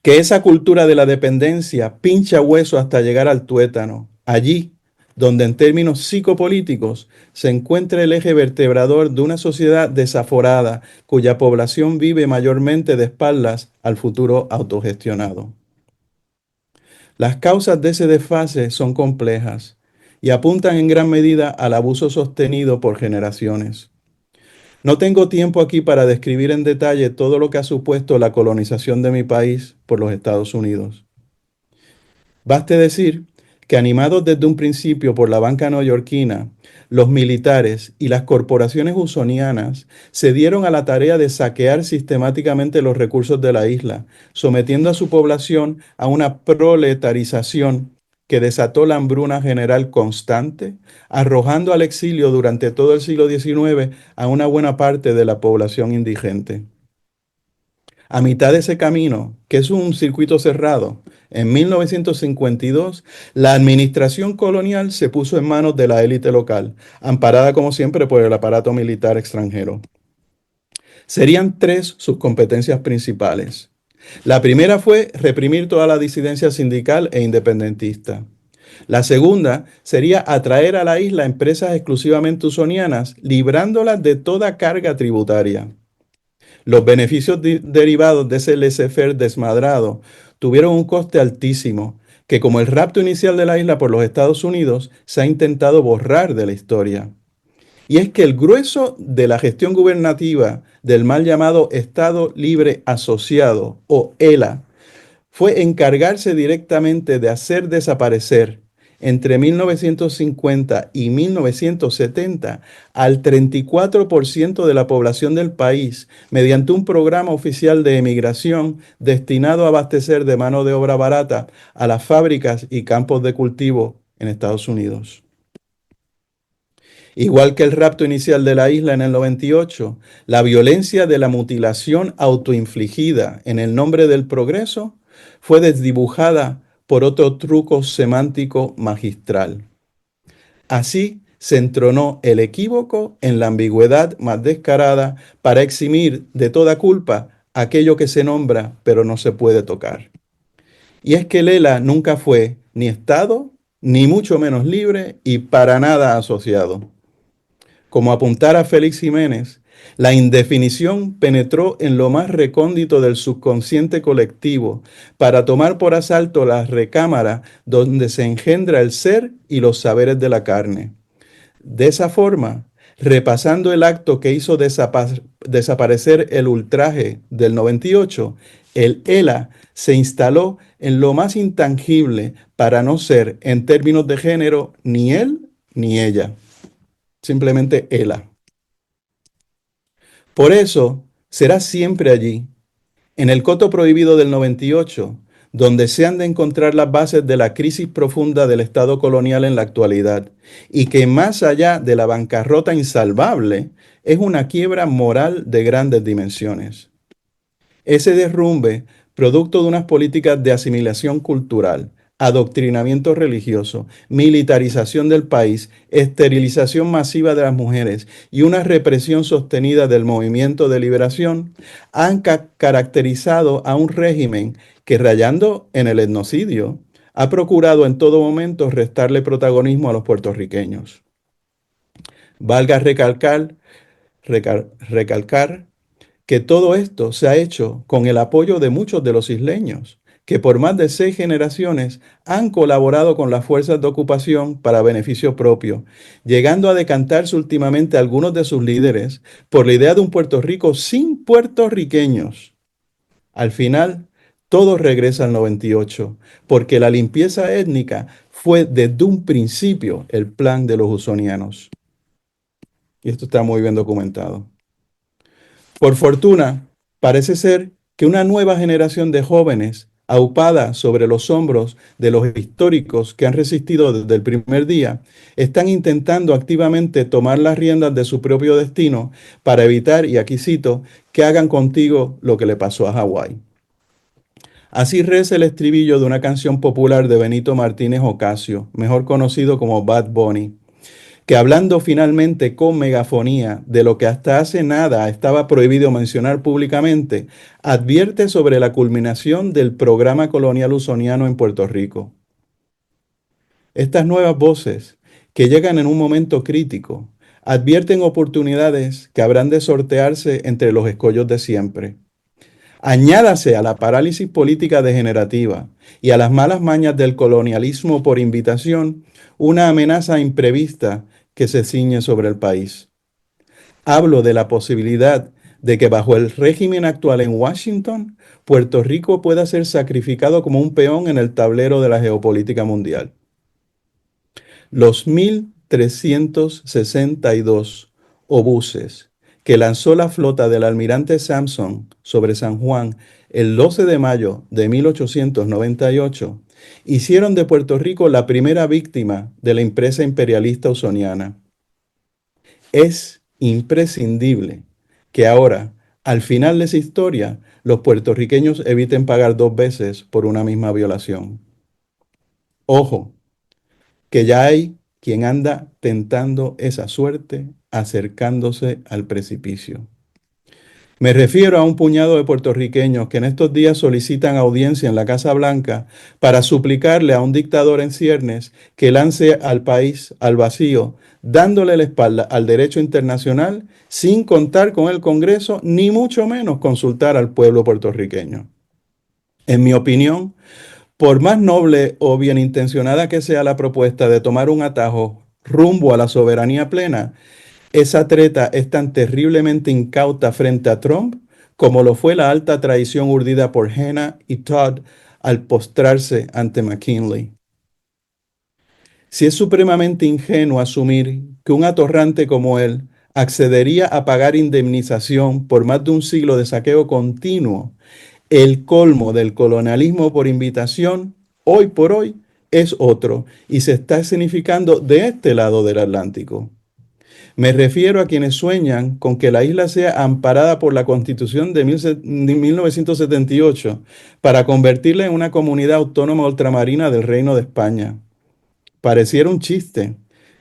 [SPEAKER 2] que esa cultura de la dependencia pincha hueso hasta llegar al tuétano, allí donde en términos psicopolíticos se encuentra el eje vertebrador de una sociedad desaforada cuya población vive mayormente de espaldas al futuro autogestionado. Las causas de ese desfase son complejas y apuntan en gran medida al abuso sostenido por generaciones. No tengo tiempo aquí para describir en detalle todo lo que ha supuesto la colonización de mi país por los Estados Unidos. Baste decir que animados desde un principio por la banca neoyorquina, los militares y las corporaciones usonianas se dieron a la tarea de saquear sistemáticamente los recursos de la isla, sometiendo a su población a una proletarización que desató la hambruna general constante, arrojando al exilio durante todo el siglo XIX a una buena parte de la población indigente. A mitad de ese camino, que es un circuito cerrado, en 1952, la administración colonial se puso en manos de la élite local, amparada como siempre por el aparato militar extranjero. Serían tres sus competencias principales. La primera fue reprimir toda la disidencia sindical e independentista. La segunda sería atraer a la isla empresas exclusivamente usonianas, librándolas de toda carga tributaria. Los beneficios derivados de ese laissez-faire desmadrado tuvieron un coste altísimo, que como el rapto inicial de la isla por los Estados Unidos, se ha intentado borrar de la historia. Y es que el grueso de la gestión gubernativa del mal llamado Estado Libre Asociado, o ELA, fue encargarse directamente de hacer desaparecer entre 1950 y 1970 al 34% de la población del país mediante un programa oficial de emigración destinado a abastecer de mano de obra barata a las fábricas y campos de cultivo en Estados Unidos. Igual que el rapto inicial de la isla en el 98, la violencia de la mutilación autoinfligida en el nombre del progreso fue desdibujada por otro truco semántico magistral. Así se entronó el equívoco en la ambigüedad más descarada para eximir de toda culpa aquello que se nombra pero no se puede tocar. Y es que Lela nunca fue ni Estado, ni mucho menos libre y para nada asociado. Como apuntara Félix Jiménez, la indefinición penetró en lo más recóndito del subconsciente colectivo para tomar por asalto la recámara donde se engendra el ser y los saberes de la carne. De esa forma, repasando el acto que hizo desaparecer el ultraje del 98, el ELA se instaló en lo más intangible para no ser, en términos de género, ni él ni ella. Simplemente ELA. Por eso será siempre allí, en el coto prohibido del 98, donde se han de encontrar las bases de la crisis profunda del Estado colonial en la actualidad, y que más allá de la bancarrota insalvable, es una quiebra moral de grandes dimensiones. Ese derrumbe, producto de unas políticas de asimilación cultural, adoctrinamiento religioso, militarización del país, esterilización masiva de las mujeres y una represión sostenida del movimiento de liberación, han caracterizado a un régimen que, rayando en el etnocidio, ha procurado en todo momento restarle protagonismo a los puertorriqueños. Valga recalcar que todo esto se ha hecho con el apoyo de muchos de los isleños, que por más de 6 generaciones han colaborado con las fuerzas de ocupación para beneficio propio, llegando a decantarse últimamente algunos de sus líderes por la idea de un Puerto Rico sin puertorriqueños. Al final, todo regresa al 98, porque la limpieza étnica fue desde un principio el plan de los usonianos. Y esto está muy bien documentado. Por fortuna, parece ser que una nueva generación de jóvenes, aupada sobre los hombros de los históricos que han resistido desde el primer día, están intentando activamente tomar las riendas de su propio destino para evitar, y aquí cito, que hagan contigo lo que le pasó a Hawái. Así reza el estribillo de una canción popular de Benito Martínez Ocasio, mejor conocido como Bad Bunny, que hablando finalmente con megafonía de lo que hasta hace nada estaba prohibido mencionar públicamente, advierte sobre la culminación del programa colonial usoniano en Puerto Rico. Estas nuevas voces, que llegan en un momento crítico, advierten oportunidades que habrán de sortearse entre los escollos de siempre. Añádase a la parálisis política degenerativa y a las malas mañas del colonialismo por invitación, una amenaza imprevista que se ciñe sobre el país. Hablo de la posibilidad de que bajo el régimen actual en Washington, Puerto Rico pueda ser sacrificado como un peón en el tablero de la geopolítica mundial. Los 1.362 obuses que lanzó la flota del almirante Sampson sobre San Juan el 12 de mayo de 1898 hicieron de Puerto Rico la primera víctima de la empresa imperialista usoniana. Es imprescindible que ahora, al final de esa historia, los puertorriqueños eviten pagar 2 veces por una misma violación. Ojo, que ya hay quien anda tentando esa suerte acercándose al precipicio. Me refiero a un puñado de puertorriqueños que en estos días solicitan audiencia en la Casa Blanca para suplicarle a un dictador en ciernes que lance al país al vacío, dándole la espalda al derecho internacional sin contar con el Congreso ni mucho menos consultar al pueblo puertorriqueño. En mi opinión, por más noble o bien intencionada que sea la propuesta de tomar un atajo rumbo a la soberanía plena, esa treta es tan terriblemente incauta frente a Trump como lo fue la alta traición urdida por Hanna y Todd al postrarse ante McKinley. Si es supremamente ingenuo asumir que un atorrante como él accedería a pagar indemnización por más de un siglo de saqueo continuo, el colmo del colonialismo por invitación, hoy por hoy, es otro y se está significando de este lado del Atlántico. Me refiero a quienes sueñan con que la isla sea amparada por la Constitución de 1978 para convertirla en una comunidad autónoma ultramarina del Reino de España. Pareciera un chiste,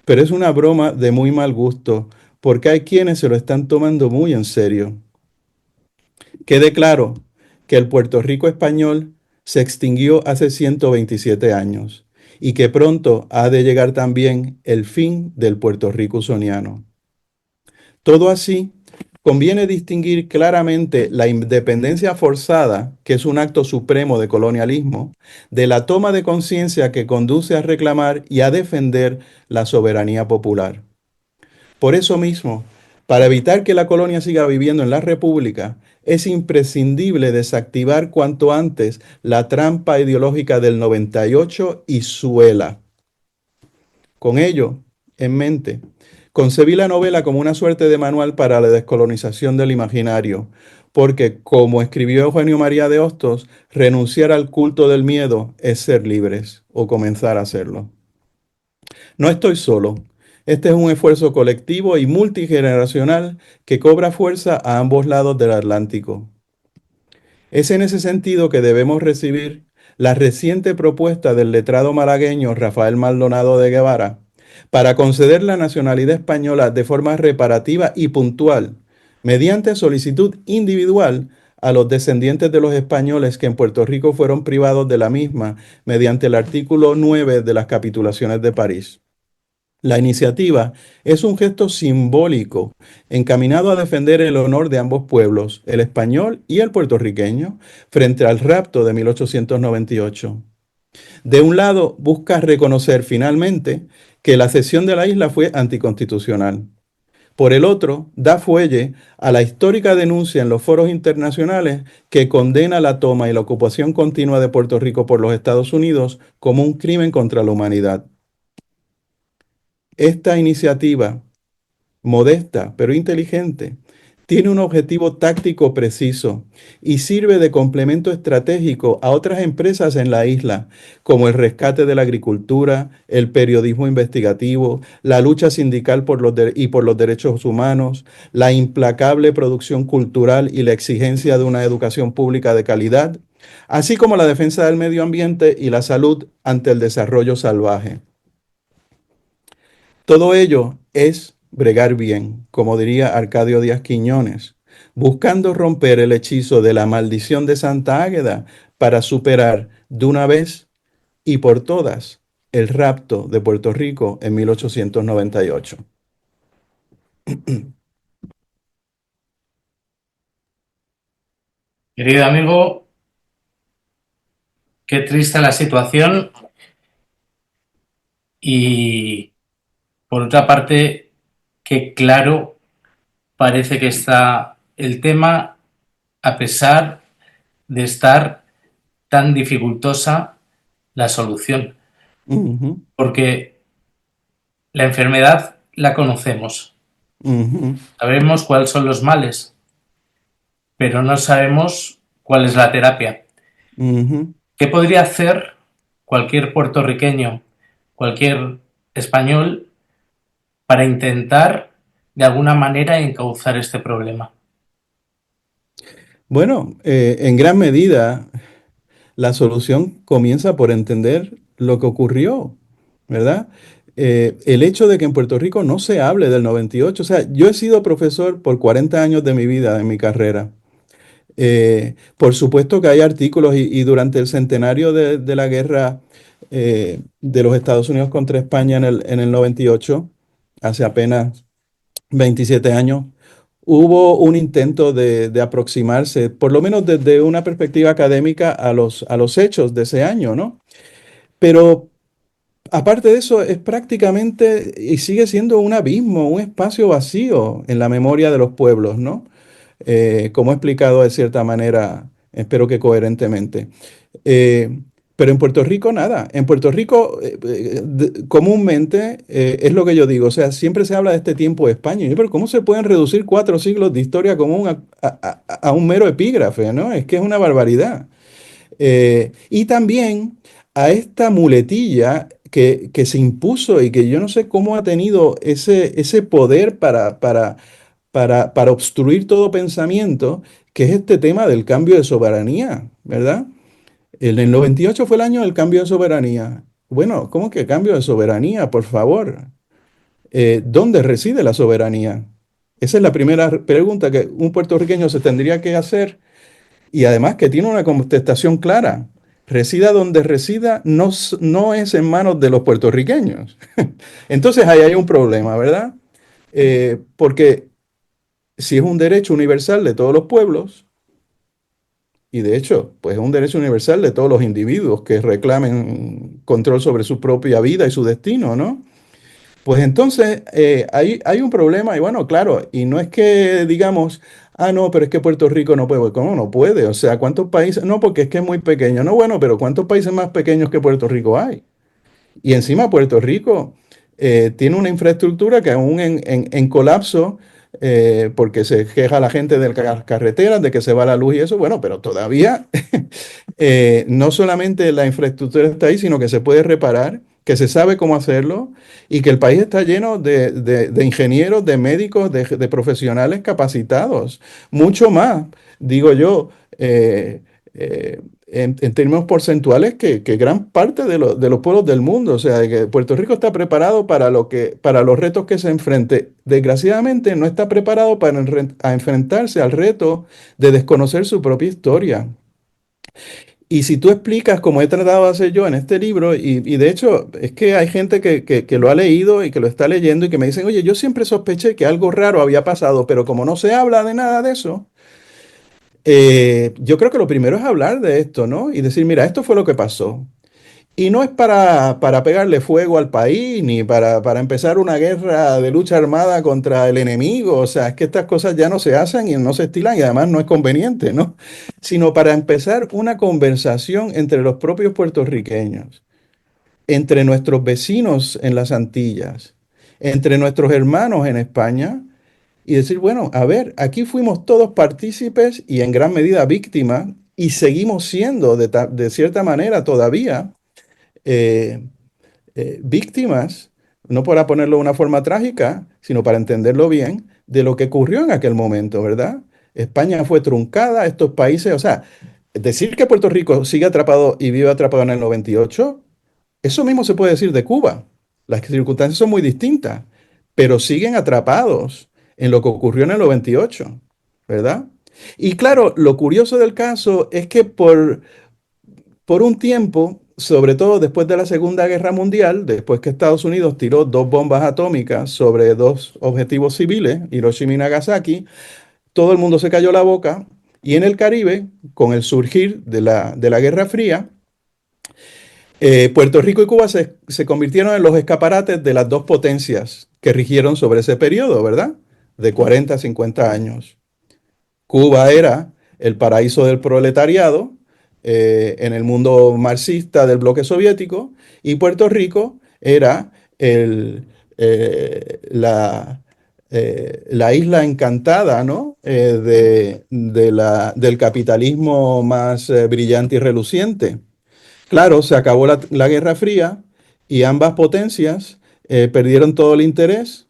[SPEAKER 2] pero es una broma de muy mal gusto, porque hay quienes se lo están tomando muy en serio. Quede claro que el Puerto Rico español se extinguió hace 127 años y que pronto ha de llegar también el fin del Puerto Rico usoniano. Todo así, conviene distinguir claramente la independencia forzada, que es un acto supremo de colonialismo, de la toma de conciencia que conduce a reclamar y a defender la soberanía popular. Por eso mismo, para evitar que la colonia siga viviendo en la República, es imprescindible desactivar cuanto antes la trampa ideológica del 98 y su ELA. Con ello en mente, concebí la novela como una suerte de manual para la descolonización del imaginario, porque, como escribió Eugenio María de Hostos, renunciar al culto del miedo es ser libres o comenzar a hacerlo. No estoy solo. Este es un esfuerzo colectivo y multigeneracional que cobra fuerza a ambos lados del Atlántico. Es en ese sentido que debemos recibir la reciente propuesta del letrado malagueño Rafael Maldonado de Guevara para conceder la nacionalidad española de forma reparativa y puntual, mediante solicitud individual a los descendientes de los españoles que en Puerto Rico fueron privados de la misma mediante el artículo 9 de las capitulaciones de París. La iniciativa es un gesto simbólico encaminado a defender el honor de ambos pueblos, el español y el puertorriqueño, frente al rapto de 1898. De un lado, busca reconocer finalmente que la cesión de la isla fue anticonstitucional. Por el otro, da fuelle a la histórica denuncia en los foros internacionales que condena la toma y la ocupación continua de Puerto Rico por los Estados Unidos como un crimen contra la humanidad. Esta iniciativa, modesta pero inteligente, tiene un objetivo táctico preciso y sirve de complemento estratégico a otras empresas en la isla, como el rescate de la agricultura, el periodismo investigativo, la lucha sindical y por los derechos humanos, la implacable producción cultural y la exigencia de una educación pública de calidad, así como la defensa del medio ambiente y la salud ante el desarrollo salvaje. Todo ello es bregar bien, como diría Arcadio Díaz Quiñones, buscando romper el hechizo de la maldición de Santa Águeda para superar de una vez y por todas el rapto de Puerto Rico en 1898.
[SPEAKER 1] Querido amigo, qué triste la situación y por otra parte, qué claro parece que está el tema a pesar de estar tan dificultosa la solución,
[SPEAKER 2] Ujú,
[SPEAKER 1] porque la enfermedad la conocemos,
[SPEAKER 2] ujú,
[SPEAKER 1] sabemos cuáles son los males, pero no sabemos cuál es la terapia.
[SPEAKER 2] ujú.
[SPEAKER 1] ¿Qué podría hacer cualquier puertorriqueño, cualquier español para intentar de alguna manera encauzar este problema?
[SPEAKER 2] Bueno, en gran medida la solución comienza por entender lo que ocurrió, ¿verdad? el hecho de que en Puerto Rico no se hable del 98. O sea, yo he sido profesor por 40 años de mi vida, en mi carrera. Por supuesto que hay artículos y durante el centenario de la guerra de los Estados Unidos contra España en el 98, hace apenas 27 años, hubo un intento de aproximarse, por lo menos desde una perspectiva académica, a los hechos de ese año, ¿no? Pero aparte de eso, es prácticamente y sigue siendo un abismo, un espacio vacío en la memoria de los pueblos, ¿no? Como he explicado de cierta manera, espero que coherentemente. Eh, pero en Puerto Rico nada. En Puerto Rico comúnmente es lo que yo digo, o sea, siempre se habla de este tiempo de España. Y yo, pero ¿cómo se pueden reducir 4 siglos de historia común a un mero epígrafe, ¿no? Es que es una barbaridad. Y también a esta muletilla que se impuso y que yo no sé cómo ha tenido ese poder para obstruir todo pensamiento, que es este tema del cambio de soberanía, ¿verdad? El 98 fue el año del cambio de soberanía. Bueno, ¿cómo que cambio de soberanía? Por favor. ¿Dónde reside la soberanía? Esa es la primera pregunta que un puertorriqueño se tendría que hacer y además que tiene una contestación clara. Resida donde resida, no, no es en manos de los puertorriqueños. Entonces ahí hay un problema, ¿verdad? Porque si es un derecho universal de todos los pueblos, y de hecho, pues es un derecho universal de todos los individuos que reclamen control sobre su propia vida y su destino, ¿no? Pues entonces hay un problema y bueno, claro, y no es que digamos, ah, no, pero es que Puerto Rico no puede. ¿Cómo no puede? O sea, ¿cuántos países? No, porque es que es muy pequeño. No, bueno, pero ¿cuántos países más pequeños que Puerto Rico hay? Y encima Puerto Rico tiene una infraestructura que aún en colapso, porque se queja la gente de las carreteras, de que se va la luz y eso, bueno, pero todavía no solamente la infraestructura está ahí, sino que se puede reparar, que se sabe cómo hacerlo y que el país está lleno de ingenieros, de médicos, de profesionales capacitados. Mucho más, digo yo. En términos porcentuales que gran parte de los pueblos del mundo. O sea, que Puerto Rico está preparado para los retos que se enfrente. Desgraciadamente no está preparado para enfrentarse al reto de desconocer su propia historia. Y si tú explicas, como he tratado de hacer yo en este libro, y de hecho es que hay gente que lo ha leído y que lo está leyendo y que me dicen, oye, yo siempre sospeché que algo raro había pasado, pero como no se habla de nada de eso, yo creo que lo primero es hablar de esto, ¿no? Y decir, mira, esto fue lo que pasó. Y no es para pegarle fuego al país, ni para empezar una guerra de lucha armada contra el enemigo. O sea, es que estas cosas ya no se hacen y no se estilan y además no es conveniente, ¿no? Sino para empezar una conversación entre los propios puertorriqueños, entre nuestros vecinos en las Antillas, entre nuestros hermanos en España y decir, bueno, a ver, aquí fuimos todos partícipes y en gran medida víctimas y seguimos siendo de cierta manera todavía eh, víctimas, no para ponerlo de una forma trágica, sino para entenderlo bien, de lo que ocurrió en aquel momento, ¿verdad? España fue truncada, estos países, o sea, decir que Puerto Rico sigue atrapado y vive atrapado en el 98, eso mismo se puede decir de Cuba. Las circunstancias son muy distintas, pero siguen atrapados en lo que ocurrió en el 98, ¿verdad? Y claro, lo curioso del caso es que por un tiempo, sobre todo después de la Segunda Guerra Mundial, después que Estados Unidos tiró 2 bombas atómicas sobre 2 objetivos civiles, Hiroshima y Nagasaki, todo el mundo se cayó la boca y en el Caribe, con el surgir de la Guerra Fría, Puerto Rico y Cuba se convirtieron en los escaparates de las dos potencias que rigieron sobre ese periodo, ¿verdad? De 40 a 50 años. Cuba era el paraíso del proletariado en el mundo marxista del bloque soviético y Puerto Rico era el, la isla encantada, ¿no? Del capitalismo más brillante y reluciente. Claro, se acabó la Guerra Fría y ambas potencias perdieron todo el interés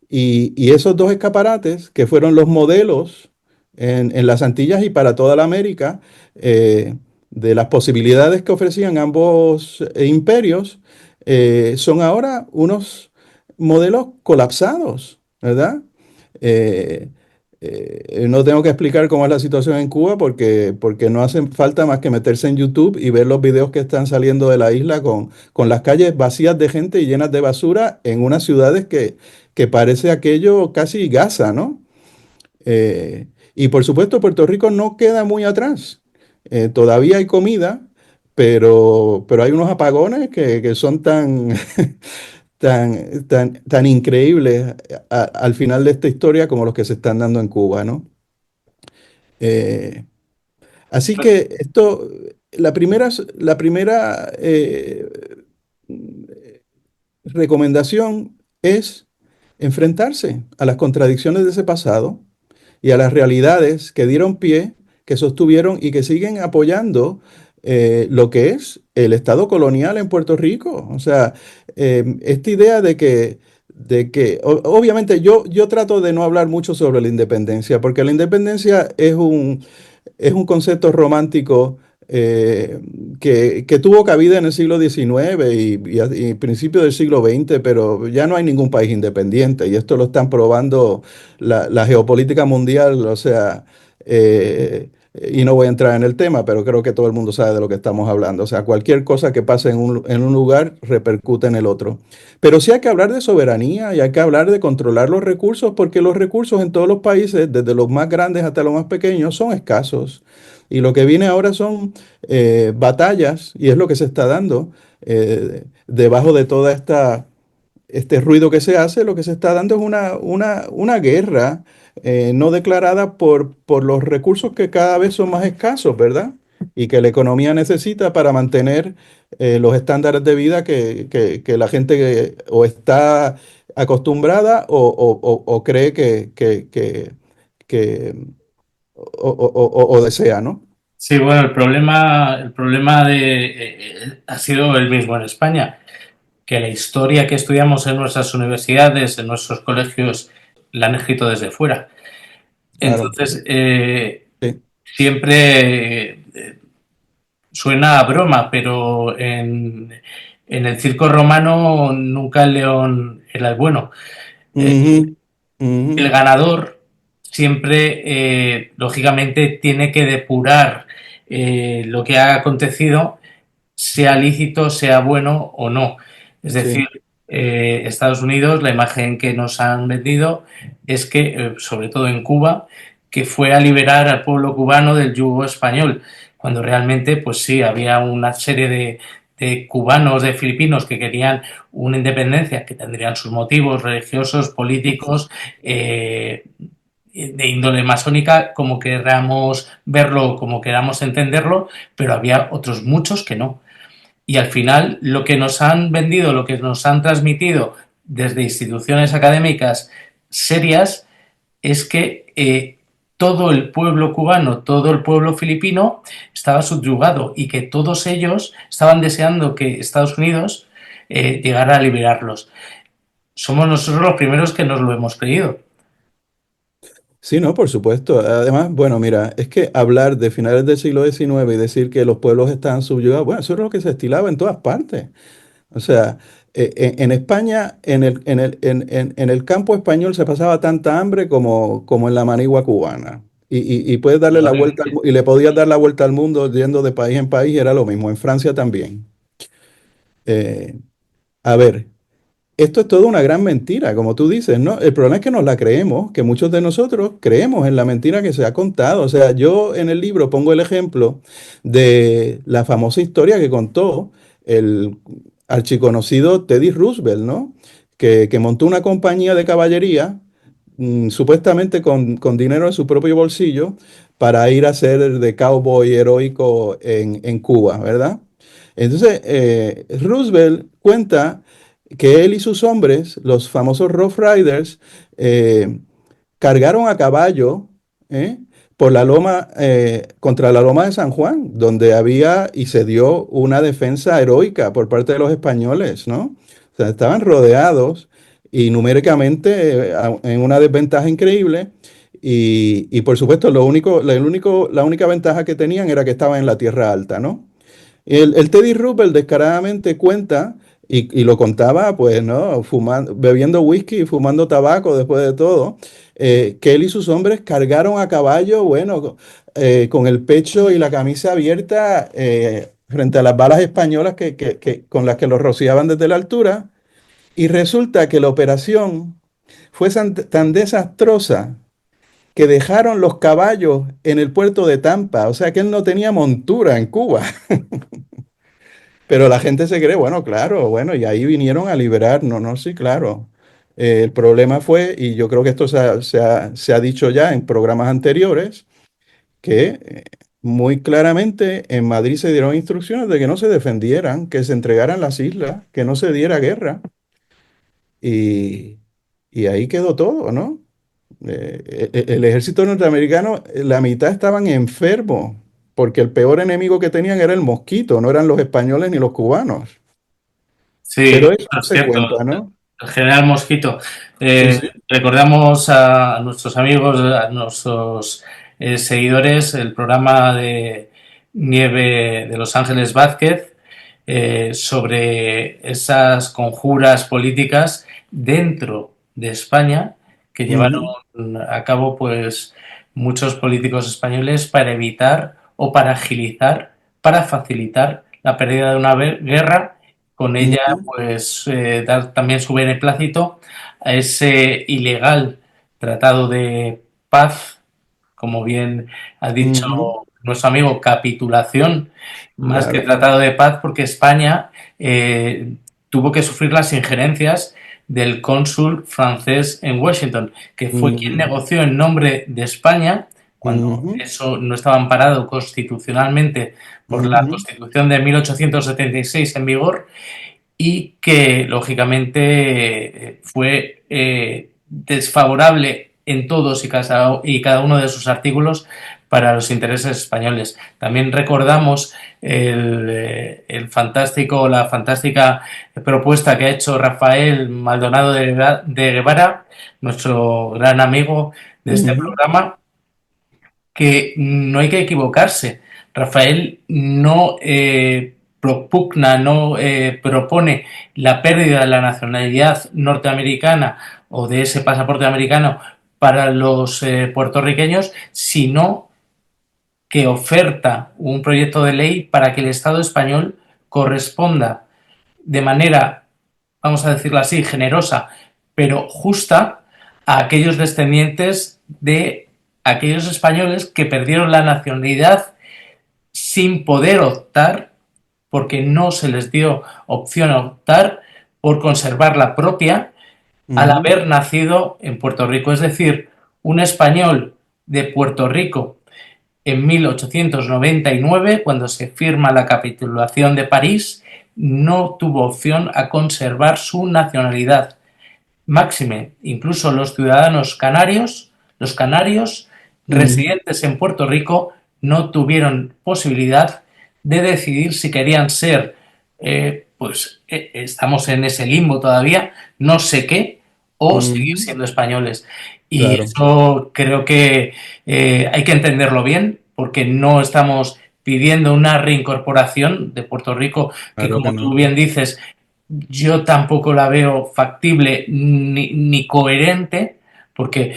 [SPEAKER 2] y esos dos escaparates, que fueron los modelos en las Antillas y para toda la América, de las posibilidades que ofrecían ambos imperios, son ahora unos modelos colapsados, ¿verdad? Eh, no tengo que explicar cómo es la situación en Cuba porque no hace falta más que meterse en YouTube y ver los videos que están saliendo de la isla con las calles vacías de gente y llenas de basura en unas ciudades que parece aquello casi Gaza, ¿no? Y por supuesto, Puerto Rico no queda muy atrás. Todavía hay comida, pero hay unos apagones que son tan increíbles al final de esta historia como los que se están dando en Cuba, ¿no? Eh, Así que esto, la primera recomendación es enfrentarse a las contradicciones de ese pasado y a las realidades que dieron pie, que sostuvieron y que siguen apoyando lo que es el Estado colonial en Puerto Rico. O sea, esta idea obviamente yo trato de no hablar mucho sobre la independencia, porque la independencia es un concepto romántico que tuvo cabida en el siglo XIX y principios del siglo XX, pero ya no hay ningún país independiente y esto lo están probando la geopolítica mundial, o sea, y no voy a entrar en el tema, pero creo que todo el mundo sabe de lo que estamos hablando. O sea, cualquier cosa que pase en un lugar repercute en el otro. Pero sí hay que hablar de soberanía y hay que hablar de controlar los recursos, porque los recursos en todos los países, desde los más grandes hasta los más pequeños, son escasos. Y lo que viene ahora son batallas, y es lo que se está dando debajo de toda este ruido que se hace, lo que se está dando es una guerra no declarada por los recursos que cada vez son más escasos, ¿verdad? Y que la economía necesita para mantener los estándares de vida que la gente o está acostumbrada o cree que o desea, ¿no?
[SPEAKER 1] Sí, bueno, el problema ha sido el mismo en España, que la historia que estudiamos en nuestras universidades, en nuestros colegios, la han escrito desde fuera.
[SPEAKER 2] Claro.
[SPEAKER 1] Entonces,
[SPEAKER 2] Sí.
[SPEAKER 1] siempre suena a broma, pero en el circo romano nunca el león era el bueno. Eh,
[SPEAKER 2] Ujú, ujú,
[SPEAKER 1] el ganador siempre, lógicamente, tiene que depurar lo que ha acontecido, sea lícito, sea bueno o no. Es decir,
[SPEAKER 2] sí.
[SPEAKER 1] Estados Unidos, la imagen que nos han vendido es que, sobre todo en Cuba, que fue a liberar al pueblo cubano del yugo español, cuando realmente, pues sí, había una serie de cubanos, de filipinos que querían una independencia, que tendrían sus motivos religiosos, políticos, de índole masónica, como queramos verlo, como queramos entenderlo, pero había otros muchos que no. Y al final lo que nos han vendido, lo que nos han transmitido desde instituciones académicas serias es que todo el pueblo cubano, todo el pueblo filipino estaba subyugado y que todos ellos estaban deseando que Estados Unidos llegara a liberarlos. Somos nosotros los primeros que nos lo hemos creído.
[SPEAKER 2] Sí, no, por supuesto. Además, bueno, mira, es que hablar de finales del siglo XIX y decir que los pueblos estaban subyugados, bueno, eso es lo que se estilaba en todas partes. O sea, en España, en el campo español se pasaba tanta hambre como en la manigua cubana. Y puedes darle la vuelta y le podías dar la vuelta al mundo yendo de país en país, y era lo mismo. En Francia también. Eh, a ver. Esto es toda una gran mentira, como tú dices, ¿no? El problema es que nos la creemos, que muchos de nosotros creemos en la mentira que se ha contado. O sea, yo en el libro pongo el ejemplo de la famosa historia que contó el archiconocido Teddy Roosevelt, ¿no? Que montó una compañía de caballería, supuestamente con dinero de su propio bolsillo, para ir a ser de cowboy heroico en Cuba, ¿verdad? Entonces, Roosevelt cuenta que él y sus hombres, los famosos Rough Riders, eh, cargaron a caballo ¿eh? por la loma, contra la loma de San Juan, donde había y se dio una defensa heroica por parte de los españoles, ¿no? O sea, estaban rodeados y numéricamente en una desventaja increíble. Y por supuesto, la única ventaja que tenían era que estaban en la tierra alta, ¿no? El Teddy Roosevelt descaradamente cuenta Y lo contaba, pues, ¿no? Fumando, bebiendo whisky y fumando tabaco después de todo, que él y sus hombres cargaron a caballo, bueno, con el pecho y la camisa abierta frente a las balas españolas con las que los rociaban desde la altura. Y resulta que la operación fue tan desastrosa que dejaron los caballos en el puerto de Tampa, o sea que él no tenía montura en Cuba. Pero la gente se cree, bueno, claro, bueno, y ahí vinieron a liberar, no, no, sí, claro. El problema fue, y yo creo que esto se ha dicho ya en programas anteriores, que muy claramente en Madrid se dieron instrucciones de que no se defendieran, que se entregaran las islas, que no se diera guerra. Y, y ahí quedó todo, ¿no? El ejército norteamericano, la mitad estaban enfermos, porque el peor enemigo que tenían era el mosquito, no eran los españoles ni los cubanos.
[SPEAKER 1] Sí,
[SPEAKER 2] Pero eso no
[SPEAKER 1] es
[SPEAKER 2] se
[SPEAKER 1] cierto.
[SPEAKER 2] cuenta, ¿no?
[SPEAKER 1] El general Mosquito.
[SPEAKER 2] Sí, sí.
[SPEAKER 1] Recordamos a nuestros amigos, a nuestros seguidores, el programa de Nieve de Los Ángeles Vázquez sobre esas conjuras políticas dentro de España que llevaron
[SPEAKER 2] Ujú,
[SPEAKER 1] a cabo pues muchos políticos españoles para evitar o para agilizar, para facilitar la pérdida de una guerra, con ella
[SPEAKER 2] ujú,
[SPEAKER 1] pues dar también su beneplácito a ese ilegal tratado de paz, como bien ha dicho
[SPEAKER 2] ujú,
[SPEAKER 1] nuestro amigo, capitulación, más que
[SPEAKER 2] claro.
[SPEAKER 1] tratado de paz, porque España tuvo que sufrir las injerencias del cónsul francés en Washington, que fue quien
[SPEAKER 2] Ujú,
[SPEAKER 1] negoció en nombre de España, cuando
[SPEAKER 2] ujú,
[SPEAKER 1] eso no estaba amparado constitucionalmente por la
[SPEAKER 2] ujú,
[SPEAKER 1] Constitución de 1876 en vigor, y que lógicamente fue desfavorable en todos y cada uno de sus artículos para los intereses españoles. También recordamos el fantástico, la fantástica propuesta que ha hecho Rafael Maldonado de Guevara, nuestro gran amigo de este
[SPEAKER 2] ujú,
[SPEAKER 1] programa, que no hay que equivocarse. Rafael no propugna, no propone la pérdida de la nacionalidad norteamericana o de ese pasaporte americano para los puertorriqueños, sino que oferta un proyecto de ley para que el Estado español corresponda de manera, vamos a decirlo así, generosa, pero justa a aquellos descendientes de aquellos españoles que perdieron la nacionalidad sin poder optar, porque no se les dio opción a optar por conservar la propia al
[SPEAKER 2] ujú,
[SPEAKER 1] haber nacido en Puerto Rico. Es decir, un español de Puerto Rico en 1899, cuando se firma la capitulación de París, no tuvo opción a conservar su nacionalidad. Máxime, incluso los canarios
[SPEAKER 2] ujú,
[SPEAKER 1] residentes en Puerto Rico, no tuvieron posibilidad de decidir si querían ser, estamos en ese limbo todavía, no sé qué, o seguir
[SPEAKER 2] ujú,
[SPEAKER 1] siendo españoles. Y
[SPEAKER 2] claro,
[SPEAKER 1] eso creo que hay que entenderlo bien, porque no estamos pidiendo una reincorporación de Puerto Rico, que
[SPEAKER 2] claro que
[SPEAKER 1] como tú
[SPEAKER 2] no.
[SPEAKER 1] bien dices, yo tampoco la veo factible ni coherente, porque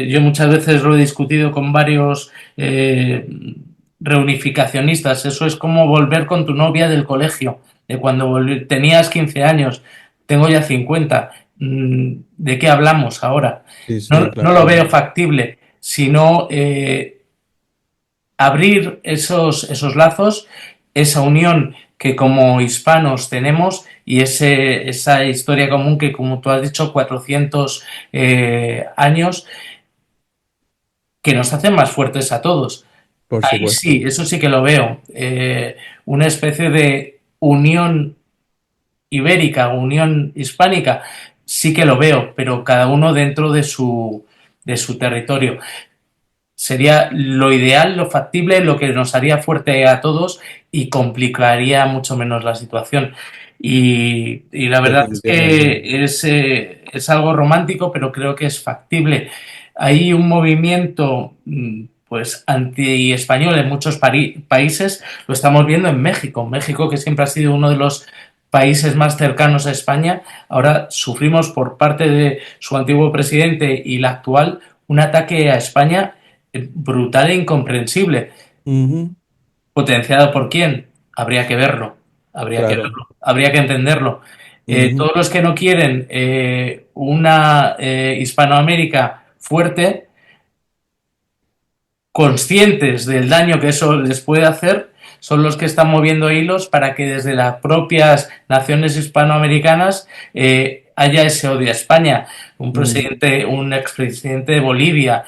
[SPEAKER 1] yo muchas veces lo he discutido con varios reunificacionistas. Eso es como volver con tu novia del colegio, de cuando tenías 15 años, tengo ya 50. ¿De qué hablamos ahora?
[SPEAKER 2] Sí,
[SPEAKER 1] No,
[SPEAKER 2] sí,
[SPEAKER 1] no
[SPEAKER 2] claro
[SPEAKER 1] lo
[SPEAKER 2] que
[SPEAKER 1] veo
[SPEAKER 2] no.
[SPEAKER 1] factible, sino abrir esos lazos, esa unión que como hispanos tenemos y esa historia común que, como tú has dicho, 400 años, que nos hacen más fuertes a todos.
[SPEAKER 2] Por
[SPEAKER 1] Ahí
[SPEAKER 2] supuesto.
[SPEAKER 1] sí, eso sí que lo veo. Una especie de unión ibérica, unión hispánica, sí que lo veo, pero cada uno dentro de su territorio. Sería lo ideal, lo factible, lo que nos haría fuerte a todos y complicaría mucho menos la situación. Y la verdad es
[SPEAKER 2] Definitivamente.
[SPEAKER 1] que es algo romántico, pero creo que es factible. Hay un movimiento pues anti-español en muchos países, lo estamos viendo en México. México, que siempre ha sido uno de los países más cercanos a España, ahora sufrimos por parte de su antiguo presidente y la actual un ataque a España brutal e incomprensible.
[SPEAKER 2] Ujú,
[SPEAKER 1] ¿Potenciado por quién? Habría que verlo, habría que
[SPEAKER 2] claro.
[SPEAKER 1] verlo, habría que entenderlo.
[SPEAKER 2] Ujú,
[SPEAKER 1] Todos los que no quieren una Hispanoamérica fuerte, conscientes del daño que eso les puede hacer, son los que están moviendo hilos para que desde las propias naciones hispanoamericanas haya ese odio a España.
[SPEAKER 2] ujú,
[SPEAKER 1] Un expresidente de Bolivia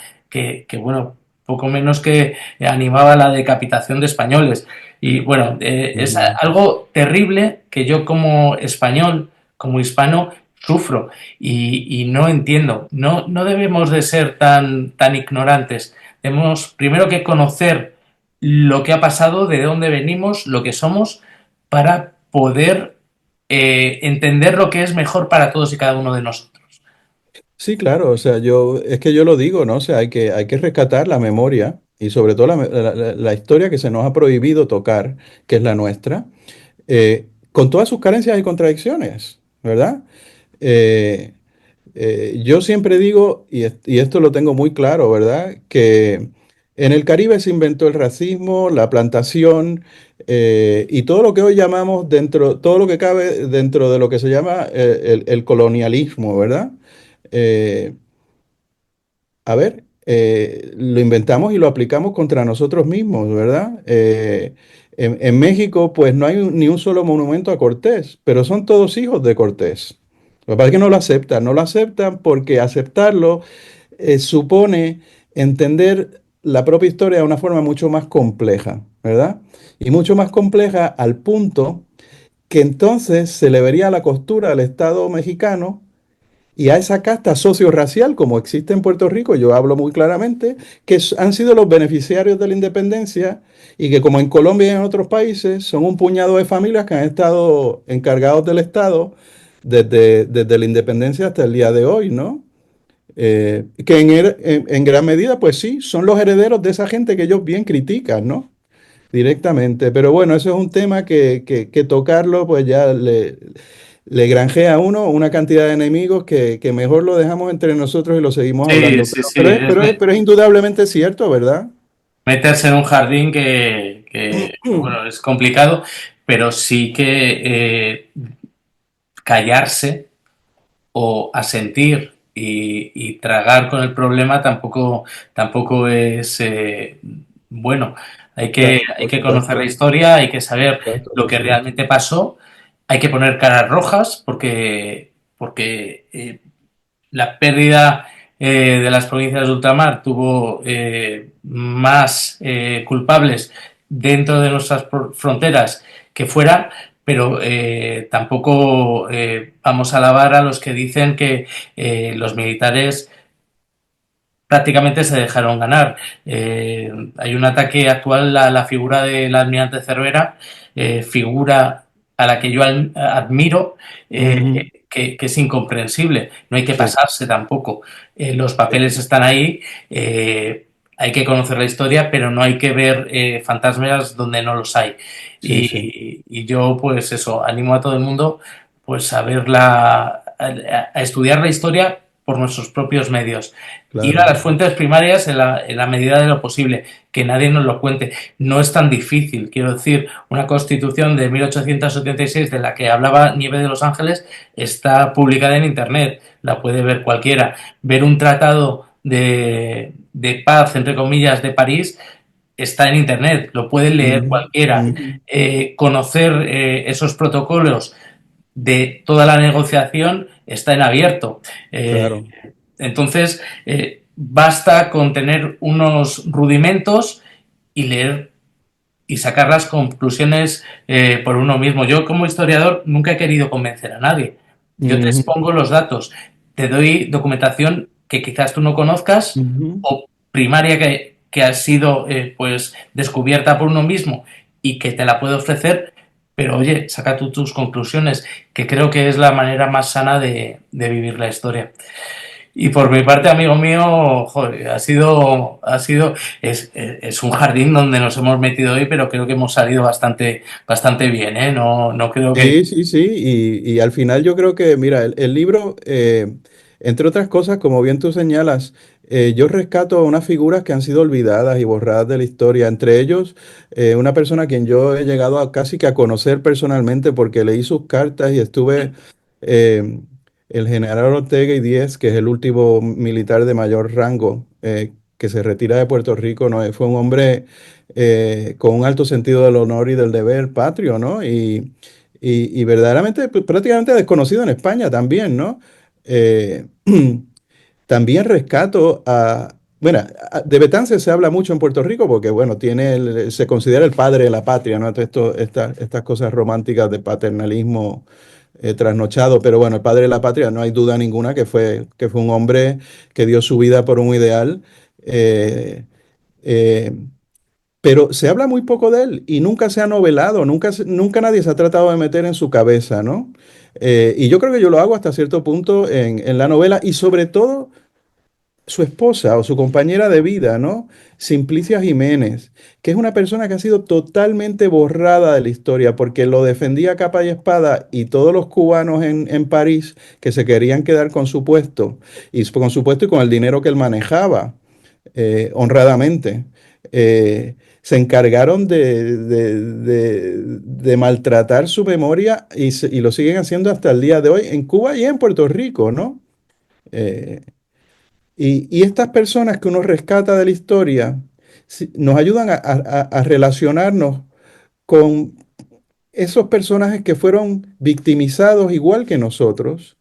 [SPEAKER 1] bueno, poco menos que animaba la decapitación de españoles. Y bueno, es
[SPEAKER 2] ujú.
[SPEAKER 1] algo terrible que yo como español, como hispano, sufro y no entiendo. No, no debemos de ser tan ignorantes. Tenemos primero que conocer lo que ha pasado, de dónde venimos, lo que somos, para poder entender lo que es mejor para todos y cada uno de nosotros.
[SPEAKER 2] Sí, claro, o sea, es que yo lo digo, ¿no? O sea, hay que rescatar la memoria y sobre todo la historia que se nos ha prohibido tocar, que es la nuestra, con todas sus carencias y contradicciones, ¿verdad? Eh, yo siempre digo, y esto lo tengo muy claro, ¿verdad? Que en el Caribe se inventó el racismo, la plantación y todo lo que hoy llamamos todo lo que cabe dentro de lo que se llama el colonialismo, ¿verdad? Eh, lo inventamos y lo aplicamos contra nosotros mismos, ¿verdad? En México, pues no hay ni un solo monumento a Cortés, pero son todos hijos de Cortés. Lo que pasa es que no lo aceptan porque aceptarlo supone entender la propia historia de una forma mucho más compleja, ¿verdad? Y mucho más compleja al punto que entonces se le vería la costura al Estado mexicano y a esa casta sociorracial como existe en Puerto Rico, yo hablo muy claramente, que han sido los beneficiarios de la independencia y que como en Colombia y en otros países son un puñado de familias que han estado encargados del Estado desde la independencia hasta el día de hoy, ¿no? Que en gran medida, pues sí, son los herederos de esa gente que ellos bien critican, ¿no? Directamente. Pero bueno, eso es un tema que tocarlo, pues ya le granjea a uno una cantidad de enemigos que mejor lo dejamos entre nosotros y lo seguimos
[SPEAKER 1] Sí,
[SPEAKER 2] hablando.
[SPEAKER 1] sí, sí, es
[SPEAKER 2] Pero es indudablemente cierto, ¿verdad?
[SPEAKER 1] meterse en un jardín bueno, es complicado, pero sí que callarse o asentir y tragar con el problema tampoco es bueno.
[SPEAKER 2] Claro,
[SPEAKER 1] Hay
[SPEAKER 2] por
[SPEAKER 1] que conocer la
[SPEAKER 2] supuesto,
[SPEAKER 1] historia, hay que saber lo
[SPEAKER 2] por
[SPEAKER 1] que
[SPEAKER 2] supuesto.
[SPEAKER 1] realmente pasó, hay que poner caras rojas porque la pérdida de las provincias de ultramar tuvo más culpables dentro de nuestras fronteras que fuera, pero tampoco vamos a alabar a los que dicen que los militares prácticamente se dejaron ganar. Hay un ataque actual a la figura del almirante Cervera, figura a la que yo admiro,
[SPEAKER 2] Ujú,
[SPEAKER 1] que es incomprensible. No hay que
[SPEAKER 2] sí,
[SPEAKER 1] pasarse tampoco. Los papeles están ahí, hay que conocer la historia, pero no hay que ver fantasmas donde no los hay.
[SPEAKER 2] sí, sí,
[SPEAKER 1] Y yo, pues eso, animo a todo el mundo pues a estudiar la historia por nuestros propios medios, ir a
[SPEAKER 2] claro.
[SPEAKER 1] las fuentes primarias en la medida de lo posible, que nadie nos lo cuente. No es tan difícil, quiero decir, una constitución de 1876 de la que hablaba Nieves de los Ángeles está publicada en Internet, la puede ver cualquiera. Ver un tratado de paz, entre comillas, de París está en Internet, lo puede leer
[SPEAKER 2] Ujú,
[SPEAKER 1] cualquiera.
[SPEAKER 2] ujú,
[SPEAKER 1] Conocer esos protocolos de toda la negociación está en abierto.
[SPEAKER 2] claro.
[SPEAKER 1] Entonces, basta con tener unos rudimentos y leer y sacar las conclusiones por uno mismo. Yo como historiador nunca he querido convencer a nadie. Yo te
[SPEAKER 2] Ujú,
[SPEAKER 1] expongo los datos, te doy documentación que quizás tú no conozcas
[SPEAKER 2] ujú,
[SPEAKER 1] o primaria que ha sido pues descubierta por uno mismo y que te la puedo ofrecer, pero oye, saca tus conclusiones, que creo que es la manera más sana de vivir la historia. Y por mi parte, amigo mío, joder, es un jardín donde nos hemos metido hoy, pero creo que hemos salido bastante bien, ¿eh? No creo que...
[SPEAKER 2] Sí, sí, sí, y al final yo creo que, mira, el libro, entre otras cosas, como bien tú señalas, yo rescato unas figuras que han sido olvidadas y borradas de la historia, entre ellos una persona a quien yo he llegado a casi que a conocer personalmente porque leí sus cartas y estuve, eh, el general Ortega y Díez, que es el último militar de mayor rango que se retira de Puerto Rico, ¿no? Fue un hombre con un alto sentido del honor y del deber patrio, ¿no? Y verdaderamente pues, prácticamente desconocido en España también, ¿no? Eh, también rescato a, bueno, de Betances se habla mucho en Puerto Rico porque, bueno, se considera el padre de la patria, ¿no? Estas cosas románticas de paternalismo trasnochado, pero bueno, el padre de la patria, no hay duda ninguna que fue un hombre que dio su vida por un ideal. eh, eh, pero se habla muy poco de él y nunca se ha novelado, nunca nadie se ha tratado de meter en su cabeza, ¿no? Y yo creo que yo lo hago hasta cierto punto en la novela y sobre todo su esposa o su compañera de vida, ¿no? Simplicia Jiménez, que es una persona que ha sido totalmente borrada de la historia porque lo defendía a capa y espada y todos los cubanos en París que se querían quedar con su puesto con su puesto y con el dinero que él manejaba honradamente. Se encargaron de maltratar su memoria y lo siguen haciendo hasta el día de hoy en Cuba y en Puerto Rico, ¿no? Eh, y estas personas que uno rescata de la historia nos ayudan a relacionarnos con esos personajes que fueron victimizados igual que nosotros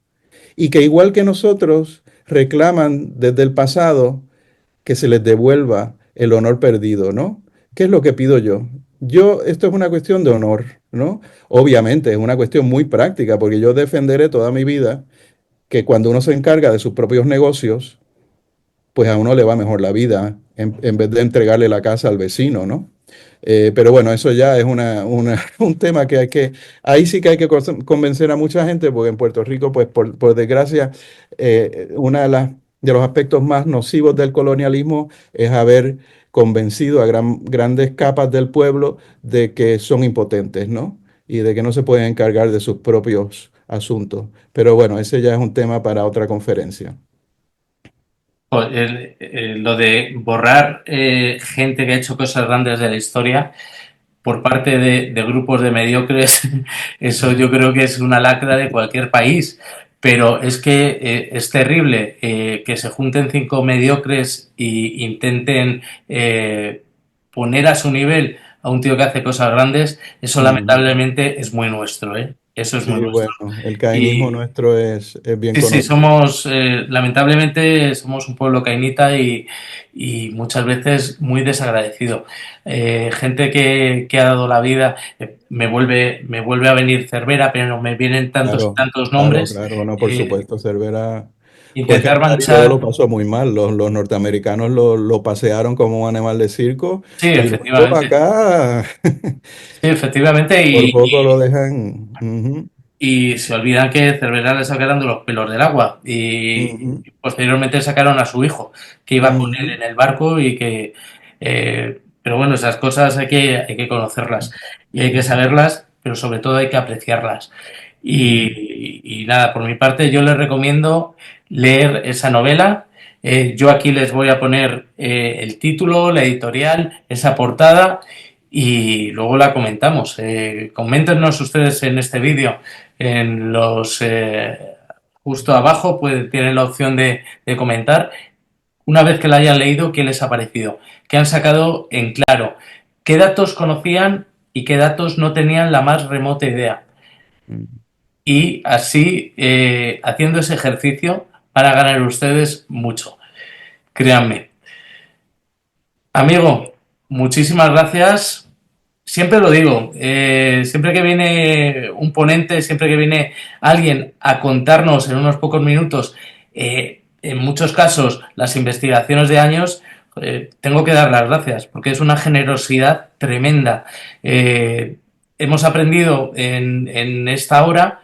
[SPEAKER 2] y que igual que nosotros reclaman desde el pasado que se les devuelva el honor perdido, ¿no? ¿Qué es lo que pido yo? Esto es una cuestión de honor, ¿no? Obviamente es una cuestión muy práctica, porque yo defenderé toda mi vida que cuando uno se encarga de sus propios negocios, pues a uno le va mejor la vida en vez de entregarle la casa al vecino, ¿no? Pero bueno, eso ya es un tema que ahí sí que hay que convencer a mucha gente, porque en Puerto Rico, pues por desgracia, una de los aspectos más nocivos del colonialismo es haber convencido a grandes capas del pueblo de que son impotentes, ¿no? Y de que no se pueden encargar de sus propios asuntos. Pero bueno, ese ya es un tema para otra conferencia.
[SPEAKER 1] Lo de borrar gente que ha hecho cosas grandes de la historia por parte de grupos de mediocres, eso yo creo que es una lacra de cualquier país. Pero es que es terrible que se junten cinco mediocres e intenten poner a su nivel a un tío que hace cosas grandes. Eso
[SPEAKER 2] Ujú.
[SPEAKER 1] lamentablemente es muy nuestro, ¿eh? Eso es muy
[SPEAKER 2] Sí, bueno,
[SPEAKER 1] nuestro.
[SPEAKER 2] el cainismo
[SPEAKER 1] Y,
[SPEAKER 2] nuestro es bien
[SPEAKER 1] sí, sí,
[SPEAKER 2] conocido.
[SPEAKER 1] lamentablemente somos un pueblo cainita y muchas veces muy desagradecido. Gente que ha dado la vida, me vuelve a venir Cervera, pero no me vienen tantos y
[SPEAKER 2] Claro,
[SPEAKER 1] tantos
[SPEAKER 2] claro,
[SPEAKER 1] nombres.
[SPEAKER 2] claro, no, por
[SPEAKER 1] Eh,
[SPEAKER 2] supuesto, Cervera fue
[SPEAKER 1] intentar
[SPEAKER 2] ejemplar y luego
[SPEAKER 1] manchar,
[SPEAKER 2] lo pasó muy mal. Los norteamericanos lo pasearon como un animal de circo
[SPEAKER 1] sí,
[SPEAKER 2] y luego
[SPEAKER 1] efectivamente,
[SPEAKER 2] acá
[SPEAKER 1] sí, efectivamente,
[SPEAKER 2] por poco lo dejan. Ujú,
[SPEAKER 1] y se olvidan que Cervera le sacaron de los pelos del agua
[SPEAKER 2] ujú,
[SPEAKER 1] y posteriormente sacaron a su hijo, que iba con él
[SPEAKER 2] ujú,
[SPEAKER 1] en el barco y que... pero bueno, esas cosas hay que conocerlas y hay que saberlas, pero sobre todo hay que apreciarlas.
[SPEAKER 2] ujú.
[SPEAKER 1] Y nada, por mi parte yo les recomiendo leer esa novela. Yo aquí les voy a poner el título, la editorial, esa portada y luego la comentamos. Coméntenos ustedes en este vídeo, en los justo abajo, pues tienen la opción de comentar. Una vez que la hayan leído, ¿qué les ha parecido? ¿Qué han sacado en claro? ¿Qué datos conocían y qué datos no tenían la más remota idea? Y así, haciendo ese ejercicio, van a ganar ustedes mucho. Créanme. Amigo, muchísimas gracias. Siempre lo digo, siempre que viene un ponente, siempre que viene alguien a contarnos en unos pocos minutos, en muchos casos, las investigaciones de años, tengo que dar las gracias, porque es una generosidad tremenda. Hemos aprendido en esta hora,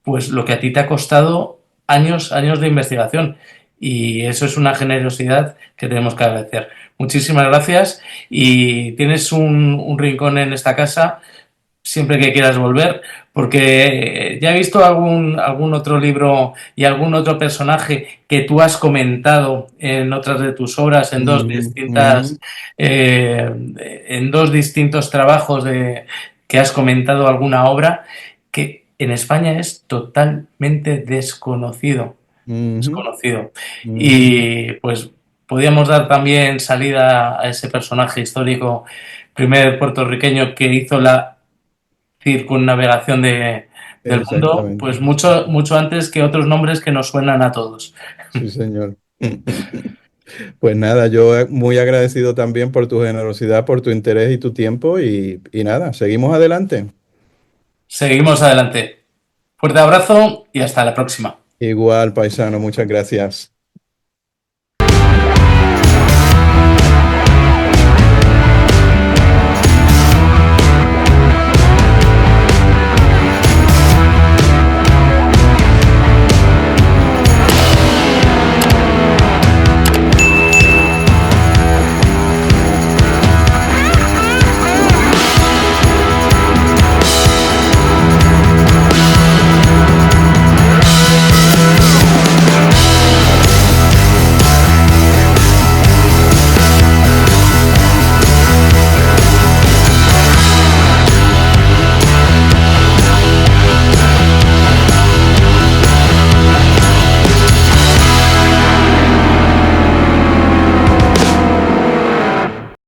[SPEAKER 1] pues lo que a ti te ha costado años, años de investigación. y eso es una generosidad que tenemos que agradecer. Muchísimas gracias y tienes un rincón en esta casa siempre que quieras volver, porque ya he visto algún otro libro y algún otro personaje que tú has comentado en otras de tus obras,
[SPEAKER 2] Ujú, ujú.
[SPEAKER 1] en dos distintos trabajos que has comentado alguna obra que en España es totalmente desconocido.
[SPEAKER 2] Ujú,
[SPEAKER 1] Desconocido.
[SPEAKER 2] ujú.
[SPEAKER 1] Y pues podíamos dar también salida a ese personaje histórico, primer puertorriqueño que hizo la circunnavegación del mundo,
[SPEAKER 2] Exactamente.
[SPEAKER 1] pues mucho antes que otros nombres que nos suenan a todos.
[SPEAKER 2] Sí, señor. Pues nada, yo muy agradecido también por tu generosidad, por tu interés y tu tiempo y nada, seguimos adelante.
[SPEAKER 1] Seguimos adelante. Fuerte abrazo y hasta la próxima.
[SPEAKER 2] Igual, paisano, muchas gracias.